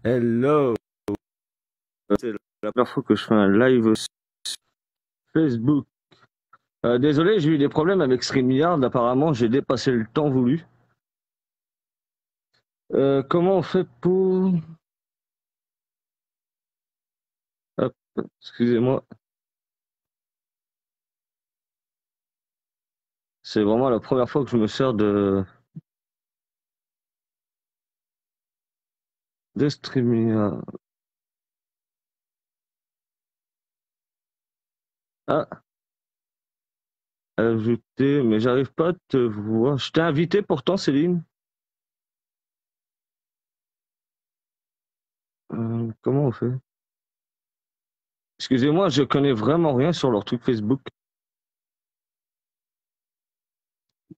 Hello, c'est la première fois que je fais un live sur Facebook. Désolé, j'ai eu des problèmes avec StreamYard. Apparemment, j'ai dépassé le temps voulu. Comment on fait pour... Hop, excusez-moi. C'est vraiment la première fois que je me sers de StreamYard. Ah, ajouter, mais j'arrive pas à te voir. Je t'ai invité pourtant, Céline. Comment on fait? Excusez-moi, je connais vraiment rien sur leur truc Facebook.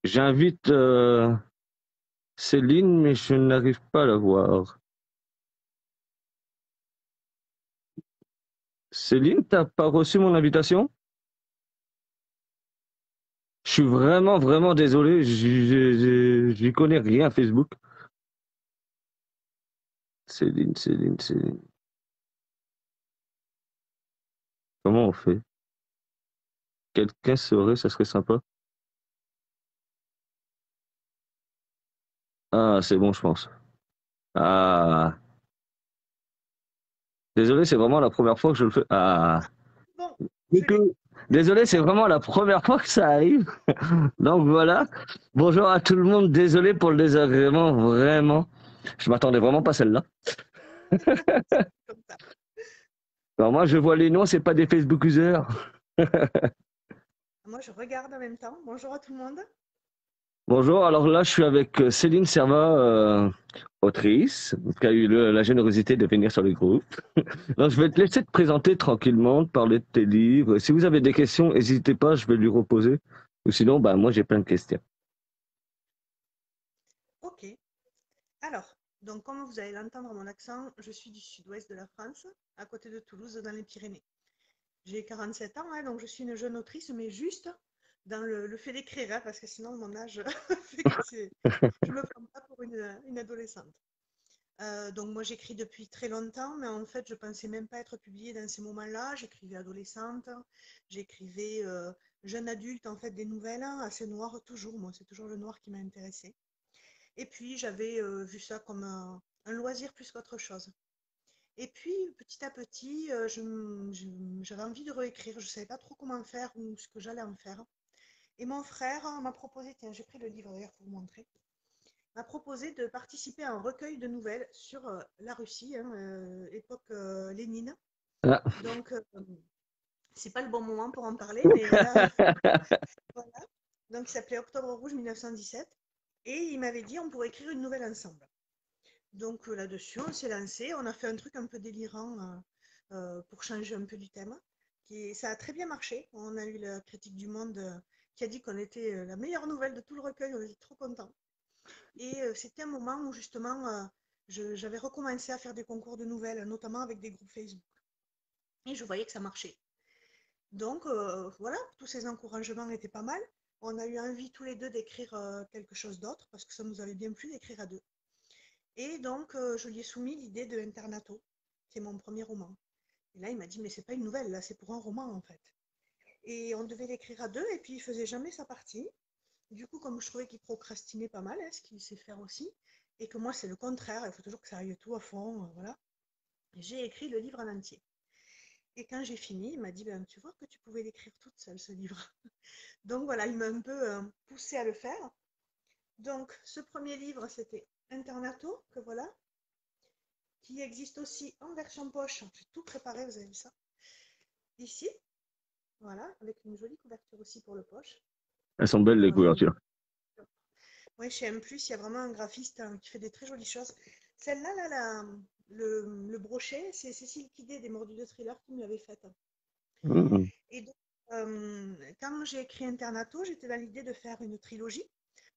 J'invite Céline, mais je n'arrive pas à la voir. Céline, t'as pas reçu mon invitation? Je suis vraiment désolé, j'y connais rien à Facebook. Céline. Comment on fait? Quelqu'un saurait, ça serait sympa. Ah, c'est bon, je pense. Ah, désolé, c'est vraiment la première fois que je le fais. Ah, Bon, je l'ai. coucou. Désolé, c'est vraiment la première fois que ça arrive. Donc voilà. Bonjour à tout le monde. Désolé pour le désagrément, vraiment. Je m'attendais vraiment pas à celle-là. C'est comme ça. Alors moi, je vois les noms, c'est pas des Facebook users. Moi, je regarde en même temps. Bonjour à tout le monde. Bonjour, alors là je suis avec Céline Servat, autrice, qui a eu la générosité de venir sur le groupe. Donc je vais te laisser te présenter tranquillement, te parler de tes livres. Si vous avez des questions, n'hésitez pas, je vais lui reposer. Ou sinon, bah, moi j'ai plein de questions. Ok. Alors, donc comme vous allez l'entendre mon accent, je suis du sud-ouest de la France, à côté de Toulouse, dans les Pyrénées. J'ai 47 ans, hein, donc je suis une jeune autrice, mais juste dans le fait d'écrire, hein, parce que sinon mon âge fait que je me prends pas pour une adolescente. Donc moi j'écris depuis très longtemps, mais en fait je pensais même pas être publiée dans ces moments-là. J'écrivais adolescente, j'écrivais jeune adulte, en fait des nouvelles hein, assez noires toujours. Moi c'est toujours le noir qui m'a intéressée. Et puis j'avais vu ça comme un loisir plus qu'autre chose. Et puis petit à petit j'avais envie de réécrire. Je savais pas trop comment faire ou ce que j'allais en faire. Et mon frère m'a proposé, tiens j'ai pris le livre d'ailleurs pour vous montrer, m'a proposé de participer à un recueil de nouvelles sur la Russie, hein, époque Lénine. Ah. Donc, c'est pas le bon moment pour en parler, mais voilà. Voilà. Donc, il s'appelait Octobre Rouge 1917. Et il m'avait dit on pourrait écrire une nouvelle ensemble. Donc, là-dessus, on s'est lancé. On a fait un truc un peu délirant pour changer un peu du thème. Ça a très bien marché. On a eu la critique du Monde qui a dit qu'on était la meilleure nouvelle de tout le recueil. On était trop contents. Et c'était un moment où justement, j'avais recommencé à faire des concours de nouvelles, notamment avec des groupes Facebook. Et je voyais que ça marchait. Donc voilà, tous ces encouragements étaient pas mal. On a eu envie tous les deux d'écrire quelque chose d'autre, parce que ça nous avait bien plu d'écrire à deux. Et donc je lui ai soumis l'idée de Internato, qui est mon premier roman. Et là, il m'a dit, mais c'est pas une nouvelle, là, c'est pour un roman en fait. Et on devait l'écrire à deux, et puis il faisait jamais sa partie. Du coup, comme je trouvais qu'il procrastinait pas mal, hein, ce qu'il sait faire aussi, et que moi c'est le contraire, il faut toujours que ça aille tout à fond, voilà. J'ai écrit le livre en entier. Et quand j'ai fini, il m'a dit, ben, tu vois que tu pouvais l'écrire toute seule, ce livre. Donc voilà, il m'a un peu poussé à le faire. Donc ce premier livre, c'était Internato, que voilà, qui existe aussi en version poche. J'ai tout préparé, vous avez vu ça ici, voilà, avec une jolie couverture aussi pour le poche. Elles sont belles les Euh, couvertures. ouais, chez M+, il y a vraiment un graphiste hein, qui fait des très jolies choses. Celle-là, le brochet, c'est Cécile Quidé des Mordus de Thriller qui me l'avait faite. Mhm. Et donc, quand j'ai écrit Internato, j'étais dans l'idée de faire une trilogie.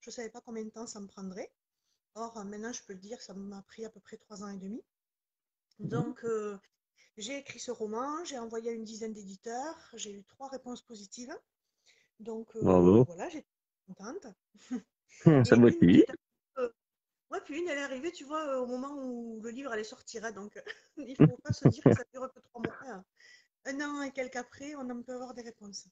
Je ne savais pas combien de temps ça me prendrait. Or, maintenant, je peux le dire, ça m'a pris à peu près 3 ans et demi. Donc, j'ai écrit ce roman, j'ai envoyé à une dizaine d'éditeurs, j'ai eu 3 réponses positives. Donc, Bravo. voilà, j'étais contente. Ça Et une motive. étude Ouais, puis une, elle est arrivée, tu vois, au moment où le livre allait sortir, hein, donc il faut pas se dire que ça dure que 3 mois, hein. 1 an et quelques après, on en peut avoir des réponses.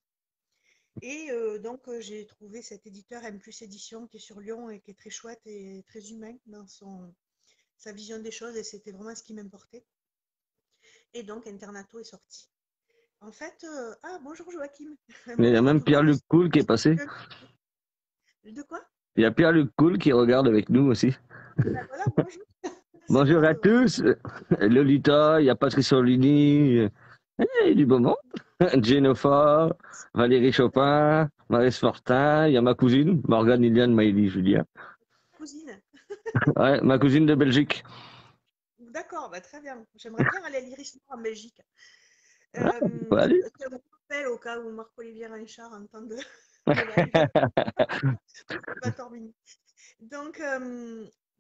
Et donc, j'ai trouvé cet éditeur M+ Édition qui est sur Lyon et qui est très chouette et très humain dans sa vision des choses et c'était vraiment ce qui m'importait. Et donc, Internato est sorti. En fait, ah, bonjour Joachim, un Mais il y a bonjour à même tout le monde. Pierre-Luc Cool qui est passé. De quoi? Il y a Pierre-Luc Cool qui regarde avec nous aussi. Ben voilà, bonjour. C'est Bonjour marrant à de voir ça. tous. Lolita, il y a Patrice Orlini. Il y a du beau monde. Jennifer, Valérie Chopin, Maris Fortin, il y a ma cousine, Morgane Iliane Maïli Julia. Cousine. Ouais, ma cousine de Belgique. D'accord, bah, très bien. J'aimerais bien aller à l'Iris Noir en Belgique. Ah, faut aller. Je vous rappelle au cas où Marc-Olivier Reinchard entend le live. Pas terminé. Donc,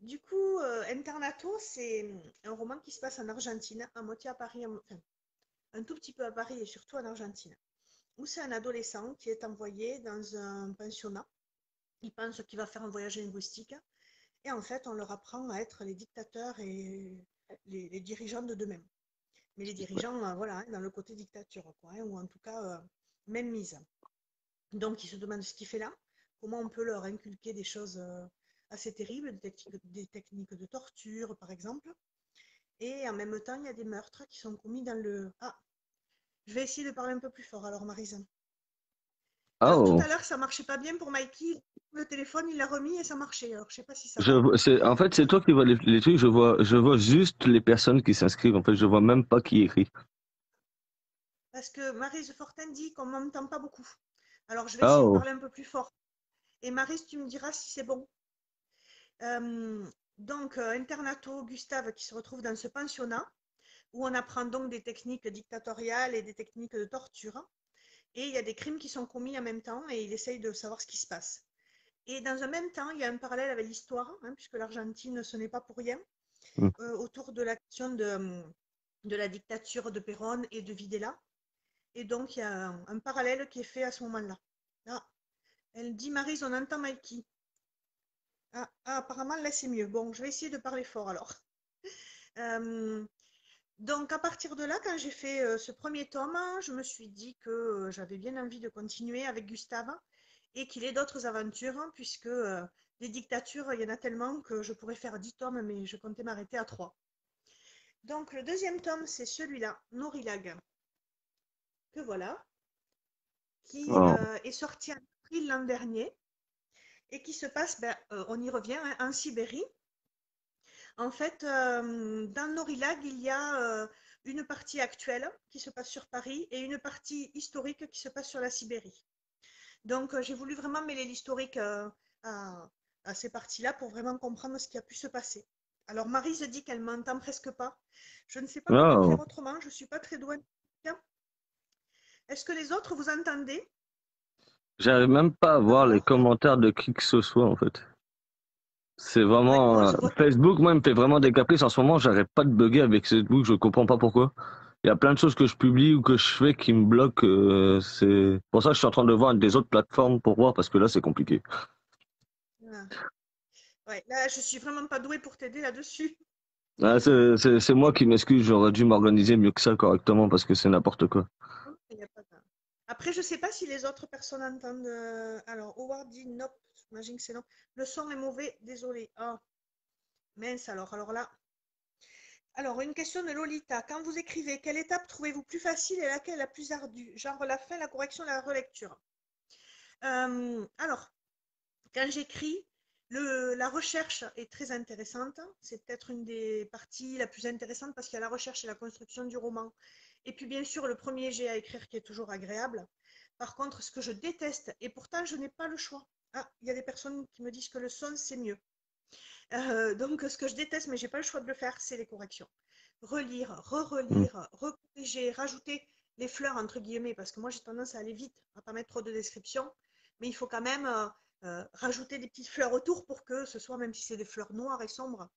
du coup, Internato, c'est un roman qui se passe en Argentine, à moitié à Paris, enfin, un tout petit peu à Paris et surtout en Argentine, où c'est un adolescent qui est envoyé dans un pensionnat. Il pense qu'il va faire un voyage linguistique et en fait, on leur apprend à être les dictateurs et les dirigeants de demain. Mais les dirigeants, voilà, hein, dans le côté dictature, quoi, hein, ou en tout cas, même mise. Donc, ils se demandent ce qu'il fait là, comment on peut leur inculquer des choses assez terribles, des techniques de torture, par exemple. Et en même temps, il y a des meurtres qui sont commis dans le... Ah, je vais essayer de parler un peu plus fort, alors, Marisa. Alors, tout Oh, à l'heure, ça marchait pas bien pour Mikey. Le téléphone, il l'a remis et ça marchait. Alors, je sais pas si ça va. en fait, c'est toi qui vois les trucs. Je vois juste les personnes qui s'inscrivent. En fait, je vois même pas qui écrit. Parce que Maryse Fortin dit qu'on m'entend pas beaucoup. Alors, je vais essayer de Oh, parler un peu plus fort. Et Maryse, tu me diras si c'est bon. Donc, Internato, Gustave qui se retrouve dans ce pensionnat où on apprend donc des techniques dictatoriales et des techniques de torture. Et il y a des crimes qui sont commis en même temps et il essaye de savoir ce qui se passe. Et dans un même temps, il y a un parallèle avec l'histoire, hein, puisque l'Argentine, ce n'est pas pour rien, hmm. autour de l'action de la dictature de Perón et de Videla. Et donc, il y a un parallèle qui est fait à ce moment-là. Ah, elle dit, Maryse, on entend Mikey. Apparemment, là, c'est mieux. Bon, je vais essayer de parler fort alors. Euh, donc, à partir de là, quand j'ai fait ce premier tome, je me suis dit que j'avais bien envie de continuer avec Gustave et qu'il ait d'autres aventures, hein, puisque des dictatures, il y en a tellement que je pourrais faire 10 tomes, mais je comptais m'arrêter à 3. Donc, le deuxième tome, c'est celui-là, Norilag, que voilà, qui Oh. est sorti en avril l'an dernier et qui se passe, ben, on y revient, hein, en Sibérie. En fait, dans Norilag, il y a une partie actuelle qui se passe sur Paris et une partie historique qui se passe sur la Sibérie. Donc, j'ai voulu vraiment mêler l'historique à, à ces parties-là pour vraiment comprendre ce qui a pu se passer. Alors, Maryse dit qu'elle m'entend presque pas. Je ne sais pas comment Oh. faire autrement. Je ne suis pas très douée. Est-ce que les autres vous entendez? J'arrive même pas à Par voir les là? commentaires de qui que ce soit, en fait. C'est Ouais, vraiment moi, je vois tout. Facebook, moi, il me fait vraiment des caprices. En ce moment, j'arrête pas de bugger avec Facebook. Je comprends pas pourquoi. Il y a plein de choses que je publie ou que je fais qui me bloquent. C'est pour ça que je suis en train de voir des autres plateformes pour voir parce que là, c'est compliqué. Ah. Ouais, là, je suis vraiment pas douée pour t'aider là-dessus. Ah, c'est moi qui m'excuse. J'aurais dû m'organiser mieux que ça correctement parce que c'est n'importe quoi. Il y a pas de- Après, je sais pas si les autres personnes entendent. Alors, Howard dit nope. J'imagine que c'est non. Le son est mauvais, désolé. Ah, mince alors. Alors là. Alors, une question de Lolita. Quand vous écrivez, quelle étape trouvez-vous plus facile et laquelle la plus ardue? Genre la fin, la correction, la relecture. Alors, quand j'écris, la recherche est très intéressante. C'est peut-être une des parties la plus intéressante parce qu'il y a la recherche et la construction du roman. Et puis, bien sûr, le premier jet à écrire qui est toujours agréable. Par contre, ce que je déteste, et pourtant je n'ai pas le choix. Ah, il y a des personnes qui me disent que le son, c'est mieux. Donc, ce que je déteste, mais j'ai pas le choix de le faire, c'est les corrections. Relire, Hmm. re-relire, recorriger, rajouter les fleurs, entre guillemets, parce que moi, j'ai tendance à aller vite, à pas mettre trop de descriptions, mais il faut quand même rajouter des petites fleurs autour pour que ce soit, même si c'est des fleurs noires et sombres,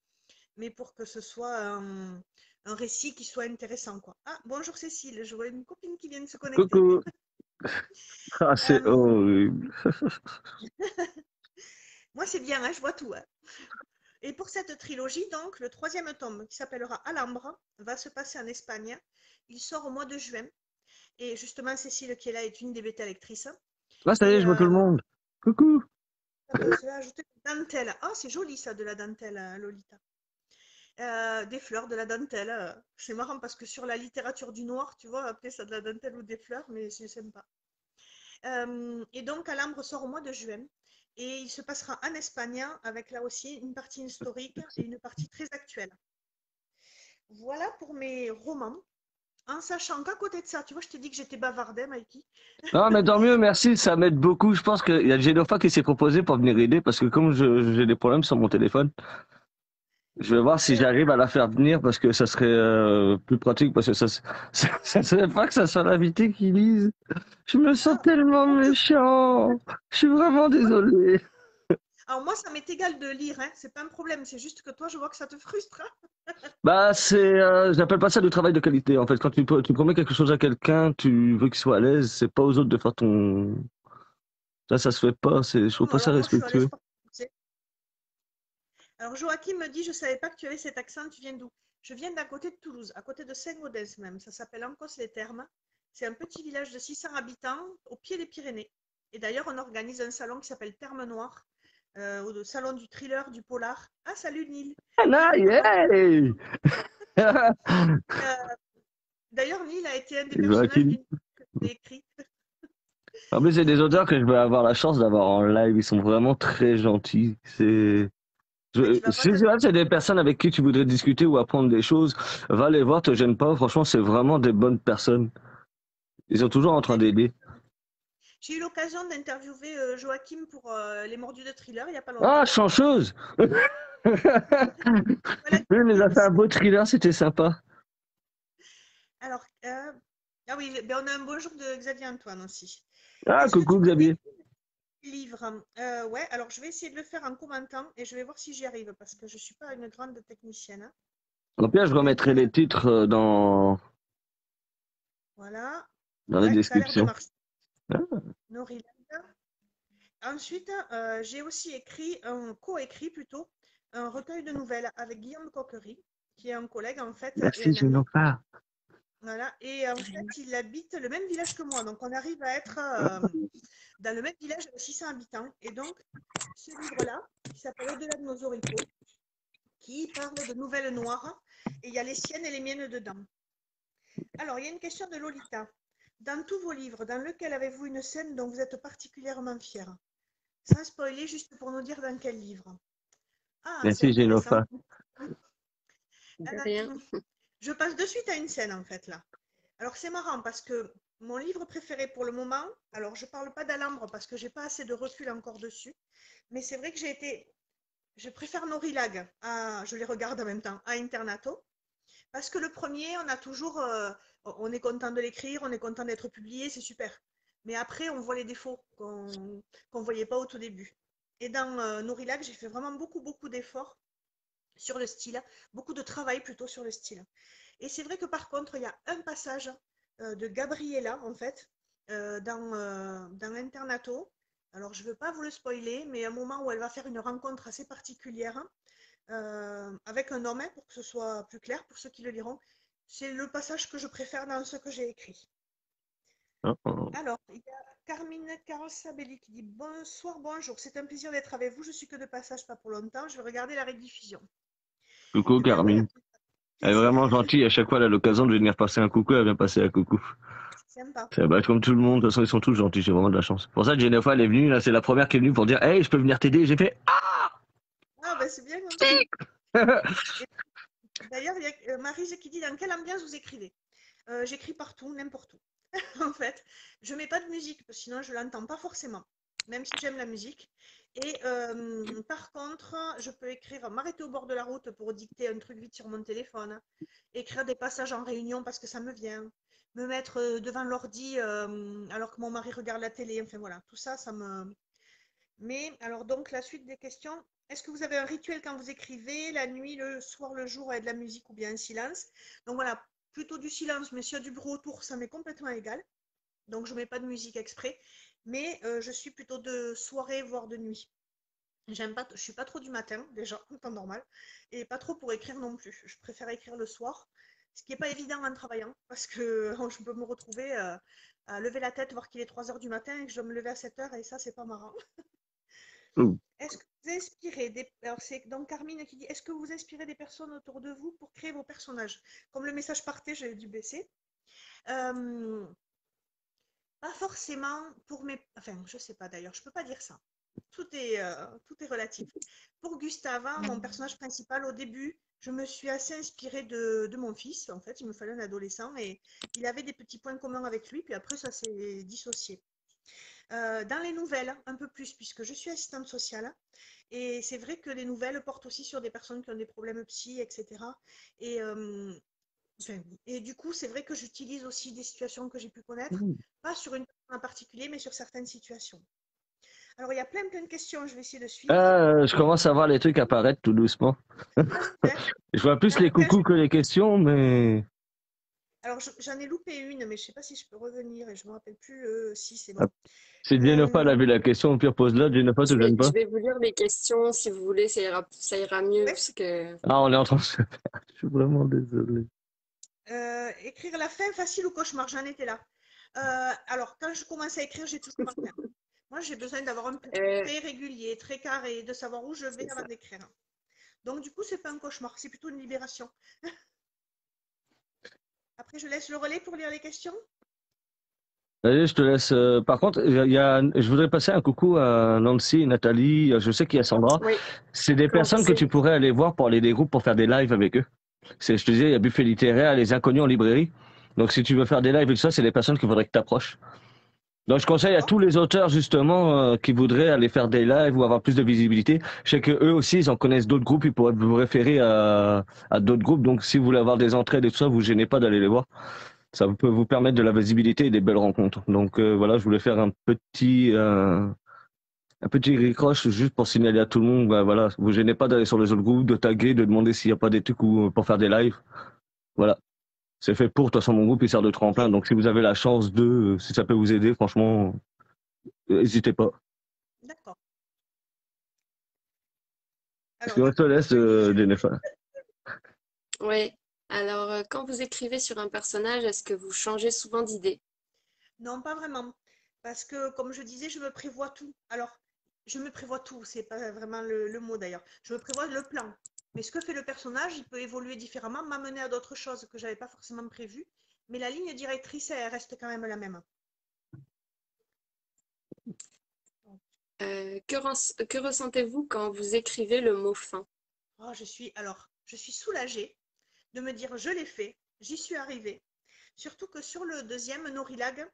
mais pour que ce soit un récit qui soit intéressant, quoi. Ah, bonjour Cécile, je vois une copine qui vient de se connecter. Coucou. Ah, c'est Euh, horrible. Moi, c'est bien, hein, je vois tout, hein. Et pour cette trilogie, donc, le troisième tome, qui s'appellera Alhambra, va se passer en Espagne. Il sort au mois de juin. Et justement, Cécile, qui est là, est une des bêta lectrices. Ah, ça y est, Et je vois tout le monde. Coucou. cela a ajouté de la dentelle. Ah, c'est joli ça, de la dentelle, Lolita. Des fleurs, de la dentelle. C'est marrant parce que sur la littérature du noir, tu vois, appeler ça de la dentelle ou des fleurs, mais c'est sympa. Et donc, Alhambra sort au mois de juin. Et il se passera en Espagne avec là aussi une partie historique et une partie très actuelle. Voilà pour mes romans. En sachant qu'à côté de ça, tu vois, je t'ai dit que j'étais bavardée, Mikey. Non, mais tant mieux, merci, ça m'aide beaucoup. Je pense qu'il y a Jennifer qui s'est proposé pour venir aider parce que comme j'ai des problèmes sur mon téléphone, je vais voir si Ben, j'arrive à la faire venir parce que ça serait plus pratique parce que ça serait pas que ça soit l'invité qui lise. Je me sens ah, tellement moi, méchant. Je suis vraiment désolé. alors moi, ça m'est égal de lire, hein. C'est pas un problème. C'est juste que toi, je vois que ça te frustre, hein. Bah, j'appelle pas ça du travail de qualité. En fait, quand tu promets quelque chose à quelqu'un, tu veux qu'il soit à l'aise. C'est pas aux autres de faire ton. Ça se fait pas. Je trouve Non, pas ça alors moi, je suis à l'aise respectueux. partout, tu sais. Alors Joachim me dit, je savais pas que tu avais cet accent. Tu viens d'où? Je viens d'à côté de Toulouse, à côté de Saint-Gaudens même. Ça s'appelle Ancos-les-Thermes. C'est un petit village de 600 habitants au pied des Pyrénées. Et d'ailleurs, on organise un salon qui s'appelle Terme Noire, au salon du thriller, du polar. Ah, salut Neil. Ah, Neil est là-bas. yeah. Euh, D'ailleurs, Neil a été un des personnages Joachim. d'une que j'ai écrit. En plus, c'est des Et auteurs que je vais avoir la chance d'avoir en live. Ils sont vraiment très gentils. tu vas pas Si t'attendre. c'est des personnes avec qui tu voudrais discuter ou apprendre des choses, va les voir, te gêne pas. Franchement, c'est vraiment des bonnes personnes. Ils sont toujours en train d'aider. J'ai eu l'occasion d'interviewer Joachim pour Les Mordus de Thriller il n'y a pas Ah, longtemps. chanceuse! Voilà, Oui, mais il a fait un aussi. beau thriller, c'était sympa. Alors, ah oui, ben on a un bonjour de Xavier Antoine aussi. Ah, Est-ce que coucou tu connais Xavier. le livre? Ouais, alors je vais essayer de le faire en commentant et je vais voir si j'y arrive parce que je ne suis pas une grande technicienne, hein. Au pire, je Je vais remettrai écrire. les titres Voilà. dans la Ouais, ça a l'air de description. marcher. Ah, Noriland. Ensuite, j'ai aussi co-écrit plutôt, un recueil de nouvelles avec Guillaume Coquery, qui est un collègue en fait et merci, un ami. Jennifer. Voilà. Et en fait, il habite le même village que moi. Donc, on arrive à être dans le même village avec 600 habitants. Et donc, ce livre-là, qui s'appelle Au-delà de nos oripeaux, qui parle de nouvelles noires. Et il y a les siennes et les miennes dedans. Alors, il y a une question de Lolita. Dans tous vos livres, dans lequel avez-vous une scène dont vous êtes particulièrement fière? Sans spoiler, juste pour nous dire dans quel livre. Ah, c'est Merci, intéressant. Jennifer. De rien. Je passe de suite à une scène, en fait, là. Alors, c'est marrant parce que mon livre préféré pour le moment, alors je ne parle pas d'Alhambra parce que j'ai pas assez de recul encore dessus, mais c'est vrai que je préfère Norilag, je les regarde en même temps, à Internato, parce que le premier, on a toujours, on est content de l'écrire, on est content d'être publié, c'est super. Mais après, on voit les défauts qu'on voyait pas au tout début. Et dans Norilag, j'ai fait vraiment beaucoup, beaucoup d'efforts sur le style, beaucoup de travail plutôt sur le style. Et c'est vrai que par contre, il y a un passage de Gabriella, en fait, dans Internato. Alors, je ne veux pas vous le spoiler, mais un moment où elle va faire une rencontre assez particulière avec un homme, pour que ce soit plus clair pour ceux qui le liront. C'est le passage que je préfère dans ce que j'ai écrit. Oh, oh. Alors, il y a Carmine Carosabelli qui dit bonsoir, bonjour, c'est un plaisir d'être avec vous. Je suis que de passage, pas pour longtemps. Je vais regarder la rediffusion. Coucou Eh bien, oui, Carmine. avec Elle est plaisir. vraiment gentille. À chaque fois, elle a l'occasion de venir passer un coucou. Elle vient passer un coucou. C'est sympa. C'est bah, comme tout le monde. De toute façon, ils sont tous gentils. J'ai vraiment de la chance. Pour ça, Jennifer, elle est venue. Là, c'est la première qui est venue pour dire, hey, je peux venir t'aider. J'ai fait, Ah, ben c'est bien comme ça. Et d'ailleurs, il y a Marise qui dit dans quelle ambiance vous écrivez? J'écris partout, n'importe où. En fait, je mets pas de musique, parce que sinon je l'entends pas forcément, même si j'aime la musique. Et par contre, je peux écrire, m'arrêter au bord de la route pour dicter un truc vite sur mon téléphone, écrire des passages en réunion parce que ça me vient, me mettre devant l'ordi alors que mon mari regarde la télé. Enfin voilà, tout ça, ça me. Mais alors donc la suite des questions. Est-ce que vous avez un rituel quand vous écrivez, la nuit, le soir, le jour, avec de la musique ou bien un silence? Donc voilà, plutôt du silence, mais s'il y a du bruit autour, ça m'est complètement égal. Donc je ne mets pas de musique exprès, mais je suis plutôt de soirée, voire de nuit. J'aime pas, je suis pas trop du matin, déjà, en temps normal, et pas trop pour écrire non plus. Je préfère écrire le soir, ce qui n'est pas évident en travaillant, parce que je peux me retrouver à lever la tête, voir qu'il est 3 heures du matin et que je dois me lever à 7 heures, et ça, c'est pas marrant. Mm. Est-ce que vous inspirez des... Alors, c'est donc Carmine qui dit, est-ce que vous inspirez des personnes autour de vous pour créer vos personnages? Comme le message partait, j'ai dû baisser. Euh, Pas forcément pour mes... Enfin, je sais pas d'ailleurs, je peux pas dire ça. Tout est relatif. Pour Gustave, mon personnage principal, au début, je me suis assez inspirée de mon fils. En fait, il me fallait un adolescent et il avait des petits points communs avec lui, puis après, ça s'est dissocié. Dans les nouvelles, un peu plus, puisque je suis assistante sociale. Et c'est vrai que les nouvelles portent aussi sur des personnes qui ont des problèmes psy, etc. Et, enfin, et du coup, c'est vrai que j'utilise aussi des situations que j'ai pu connaître, pas sur une personne en particulier, mais sur certaines situations. Alors, il y a plein de questions, je vais essayer de suivre. Je commence à voir les trucs apparaître tout doucement. Ah, super. Je vois plus les coucous que les questions, mais Alors, j'en ai loupé une, mais je ne sais pas si je peux revenir et je ne me rappelle plus si c'est bon. si Jennifer a vu la question, au pire pose-la, Jennifer te gêne Je pas. vais vous lire les questions si vous voulez, ça ira mieux Ouais. parce que Ah, on est en train de se faire. Je suis vraiment désolé. Écrire la fin, facile ou cauchemar, j'en étais là. Alors, quand je commence à écrire, j'ai toujours ma fin. Moi, j'ai besoin d'avoir un plan euh, très régulier, très carré, de savoir où je vais c'est avant ça. d'écrire. Donc, du coup, c'est pas un cauchemar, c'est plutôt une libération. Après, je laisse le relais pour lire les questions. Allez, je te laisse. Par contre, je voudrais passer un coucou à Nancy, Nathalie, je sais qu'il y a Sandra. Oui, C'est des personnes que tu Nancy. pourrais aller voir pour aller des groupes pour faire des lives avec eux. Je te disais, il y a Buffet littéraire, les inconnus en librairie. Donc si tu veux faire des lives et tout ça, c'est des personnes qu'il faudrait que tu approches. Donc je conseille à D'accord. tous les auteurs justement qui voudraient aller faire des lives ou avoir plus de visibilité. Je sais que eux aussi, ils en connaissent d'autres groupes, ils pourraient vous référer à d'autres groupes. Donc si vous voulez avoir des entraides et tout ça, vous gênez pas d'aller les voir. Ça peut vous permettre de la visibilité et des belles rencontres. Donc voilà, je voulais faire un petit recroche juste pour signaler à tout le monde, bah, voilà, vous gênez pas d'aller sur les autres groupes, de taguer, de demander s'il n'y a pas des trucs pour faire des lives. Voilà. C'est fait pour. De toute façon, mon groupe, il sert de tremplin. Ok. Donc, si vous avez la chance si ça peut vous aider, franchement, n'hésitez pas. D'accord. Est-ce Alors, que je du te coup, laisse, je lis. Jennifer? Oui. Alors, quand vous écrivez sur un personnage, est-ce que vous changez souvent d'idée? Non, pas vraiment. Parce que, comme je disais, je me prévois tout. Alors, je me prévois tout, c'est pas vraiment le mot d'ailleurs. Je me prévois le plan. Mais ce que fait le personnage, il peut évoluer différemment, m'amener à d'autres choses que j'avais pas forcément prévues. Mais la ligne directrice, elle reste quand même la même. Que ressentez-vous quand vous écrivez le mot fin? Oh, je suis soulagée de me dire je l'ai fait, j'y suis arrivée. Surtout que sur le deuxième, Norilag,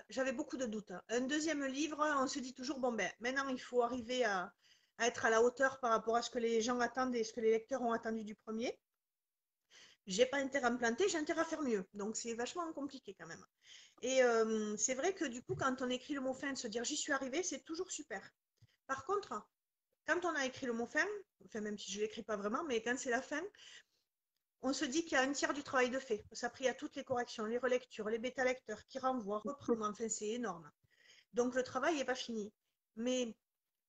j'avais beaucoup de doutes. Un deuxième livre, on se dit toujours, bon ben, maintenant il faut arriver à être à la hauteur par rapport à ce que les gens attendent et ce que les lecteurs ont attendu du premier. J'ai pas intérêt à me planter, j'ai intérêt à faire mieux. Donc c'est vachement compliqué quand même. Et c'est vrai que du coup, quand on écrit le mot fin, de se dire j'y suis arrivé, c'est toujours super. Par contre, quand on a écrit le mot fin, enfin même si je ne l'écris pas vraiment, mais quand c'est la fin, on se dit qu'il y a un tiers du travail de fait. Ça a pris à toutes les corrections, les relectures, les bêta-lecteurs qui renvoient, reprennent, enfin c'est énorme. Donc le travail n'est pas fini. Mais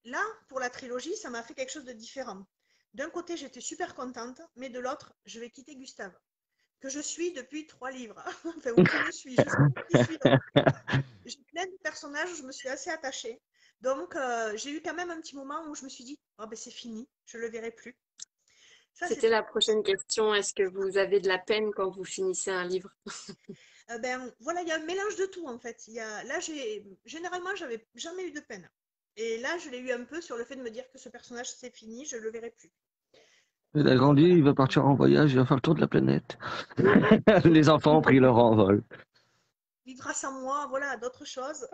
là, pour la trilogie, ça m'a fait quelque chose de différent. D'un côté, j'étais super contente, mais de l'autre, je vais quitter Gustave, que je suis depuis 3 livres. Enfin, où je me suis, je sais pas qui suis. J'ai plein de personnages où je me suis assez attachée. Donc, j'ai eu quand même un petit moment où je me suis dit, oh, ben, c'est fini, je ne le verrai plus. Ça, C'était c'était. la prochaine question. Est-ce que vous avez de la peine quand vous finissez un livre? Ben, voilà, il y a un mélange de tout en fait. Là, généralement, j'avais jamais eu de peine. Et là, je l'ai eu un peu sur le fait de me dire que ce personnage, c'est fini, je ne le verrai plus. Il a Donc, grandi, voilà. il va partir en voyage, il va faire le tour de la planète. Les enfants ont pris leur envol. Vivra sans moi, voilà, d'autres choses.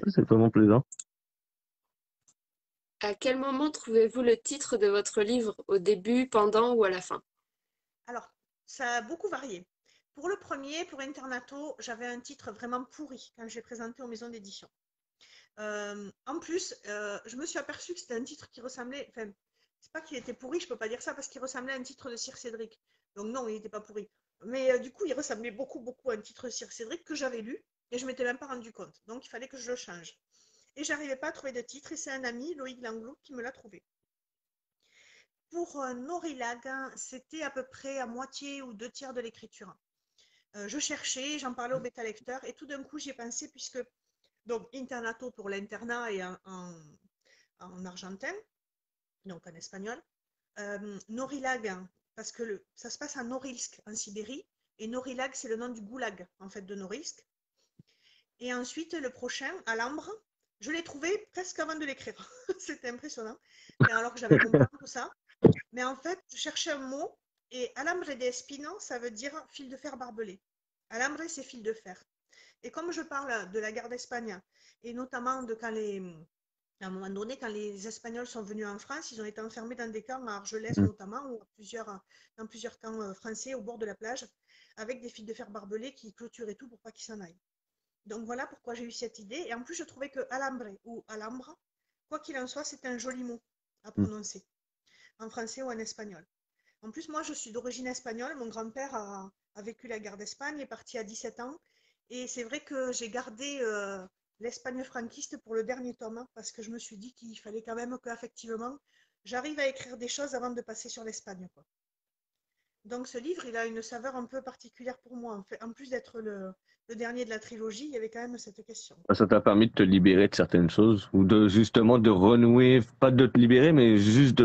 C'est vraiment plaisant. À quel moment trouvez-vous le titre de votre livre? Au début, pendant ou à la fin? Alors, ça a beaucoup varié. Pour le premier, pour Internato, j'avais un titre vraiment pourri quand j'ai présenté aux maisons d'édition. En plus, je me suis aperçue que c'était un titre qui ressemblait. Enfin, c'est pas qu'il était pourri, je peux pas dire ça parce qu'il ressemblait à un titre de Sir Cédric. Donc non, il n'était pas pourri. Mais du coup, il ressemblait beaucoup à un titre de Sir Cédric que j'avais lu et je m'étais même pas rendu compte. Donc il fallait que je le change. et j'arrivais pas à trouver de titre. Et c'est un ami, Loïc Langlou, qui me l'a trouvé. Pour Norilag, c'était à peu près à moitié ou 2 tiers de l'écriture. Je cherchais, j'en parlais au bêta lecteur, et tout d'un coup, j'y ai pensé, puisque donc internato pour l'internat et en argentin, donc en espagnol. Norilag, parce que ça se passe à Norilsk, en Sibérie, et Norilag, c'est le nom du goulag, en fait, de Norilsk. Et ensuite, le prochain, Alambre, je l'ai trouvé presque avant de l'écrire. C'était impressionnant. Et alors que j'avais mon plan, tout ça. Mais en fait, je cherchais un mot, et Alambre de espino, ça veut dire fil de fer barbelé. Alambre, c'est fil de fer. Et comme je parle de la guerre d'Espagne, et notamment de quand à un moment donné, quand les Espagnols sont venus en France, ils ont été enfermés dans des camps à Argelès notamment, ou dans plusieurs camps français au bord de la plage, avec des fils de fer barbelés qui clôturaient tout pour pas qu'ils s'en aillent. Donc voilà pourquoi j'ai eu cette idée. Et en plus, je trouvais que alambre ou alhambra, quoi qu'il en soit, c'est un joli mot à prononcer, en français ou en espagnol. En plus, moi, je suis d'origine espagnole. Mon grand-père a vécu la guerre d'Espagne, est parti à 17 ans. Et c'est vrai que j'ai gardé l'Espagne franquiste pour le dernier tome, parce que je me suis dit qu'il fallait quand même qu'effectivement, j'arrive à écrire des choses avant de passer sur l'Espagne, quoi. Donc ce livre, il a une saveur un peu particulière pour moi. En fait, en plus d'être le dernier de la trilogie, il y avait quand même cette question. Ça t'a permis de te libérer de certaines choses ou de justement de renouer, pas de te libérer, mais juste de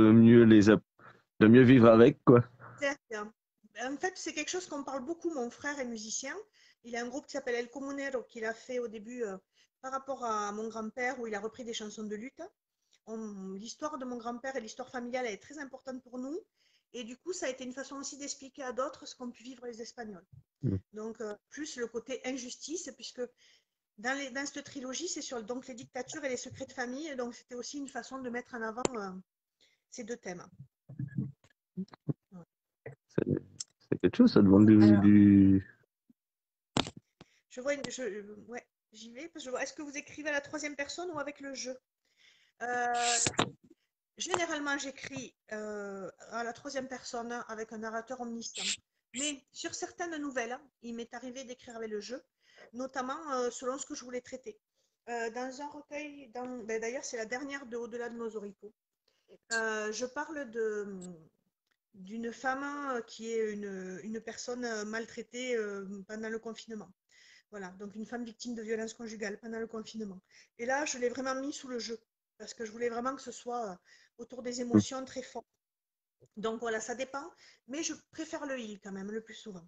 de mieux vivre avec, quoi. En fait, c'est quelque chose qu'on parle beaucoup. Mon frère est musicien. Il a un groupe qui s'appelle El Comunero qu'il a fait au début par rapport à mon grand-père où il a repris des chansons de lutte. L'histoire de mon grand-père et l'histoire familiale est très importante pour nous. Et du coup, ça a été une façon aussi d'expliquer à d'autres ce qu'ont pu vivre les Espagnols. Donc, plus le côté injustice, puisque dans cette trilogie, c'est sur donc, les dictatures et les secrets de famille. Donc, c'était aussi une façon de mettre en avant ces deux thèmes. C'est quelque chose, ça demande Je vois ouais, j'y vais. Est-ce que vous écrivez à la troisième personne ou avec le jeu? Généralement, j'écris à la troisième personne avec un narrateur omniscient. Mais sur certaines nouvelles, il m'est arrivé d'écrire avec le jeu, notamment selon ce que je voulais traiter. Dans un recueil, d'ailleurs, c'est la dernière de Au-delà de nos oripeaux. Je parle d'une femme qui est une personne maltraitée pendant le confinement. Voilà, donc une femme victime de violences conjugales pendant le confinement. Et là, je l'ai vraiment mis sous le jeu, parce que je voulais vraiment que ce soit autour des émotions très fortes. Donc voilà, ça dépend, mais je préfère le il quand même, le plus souvent.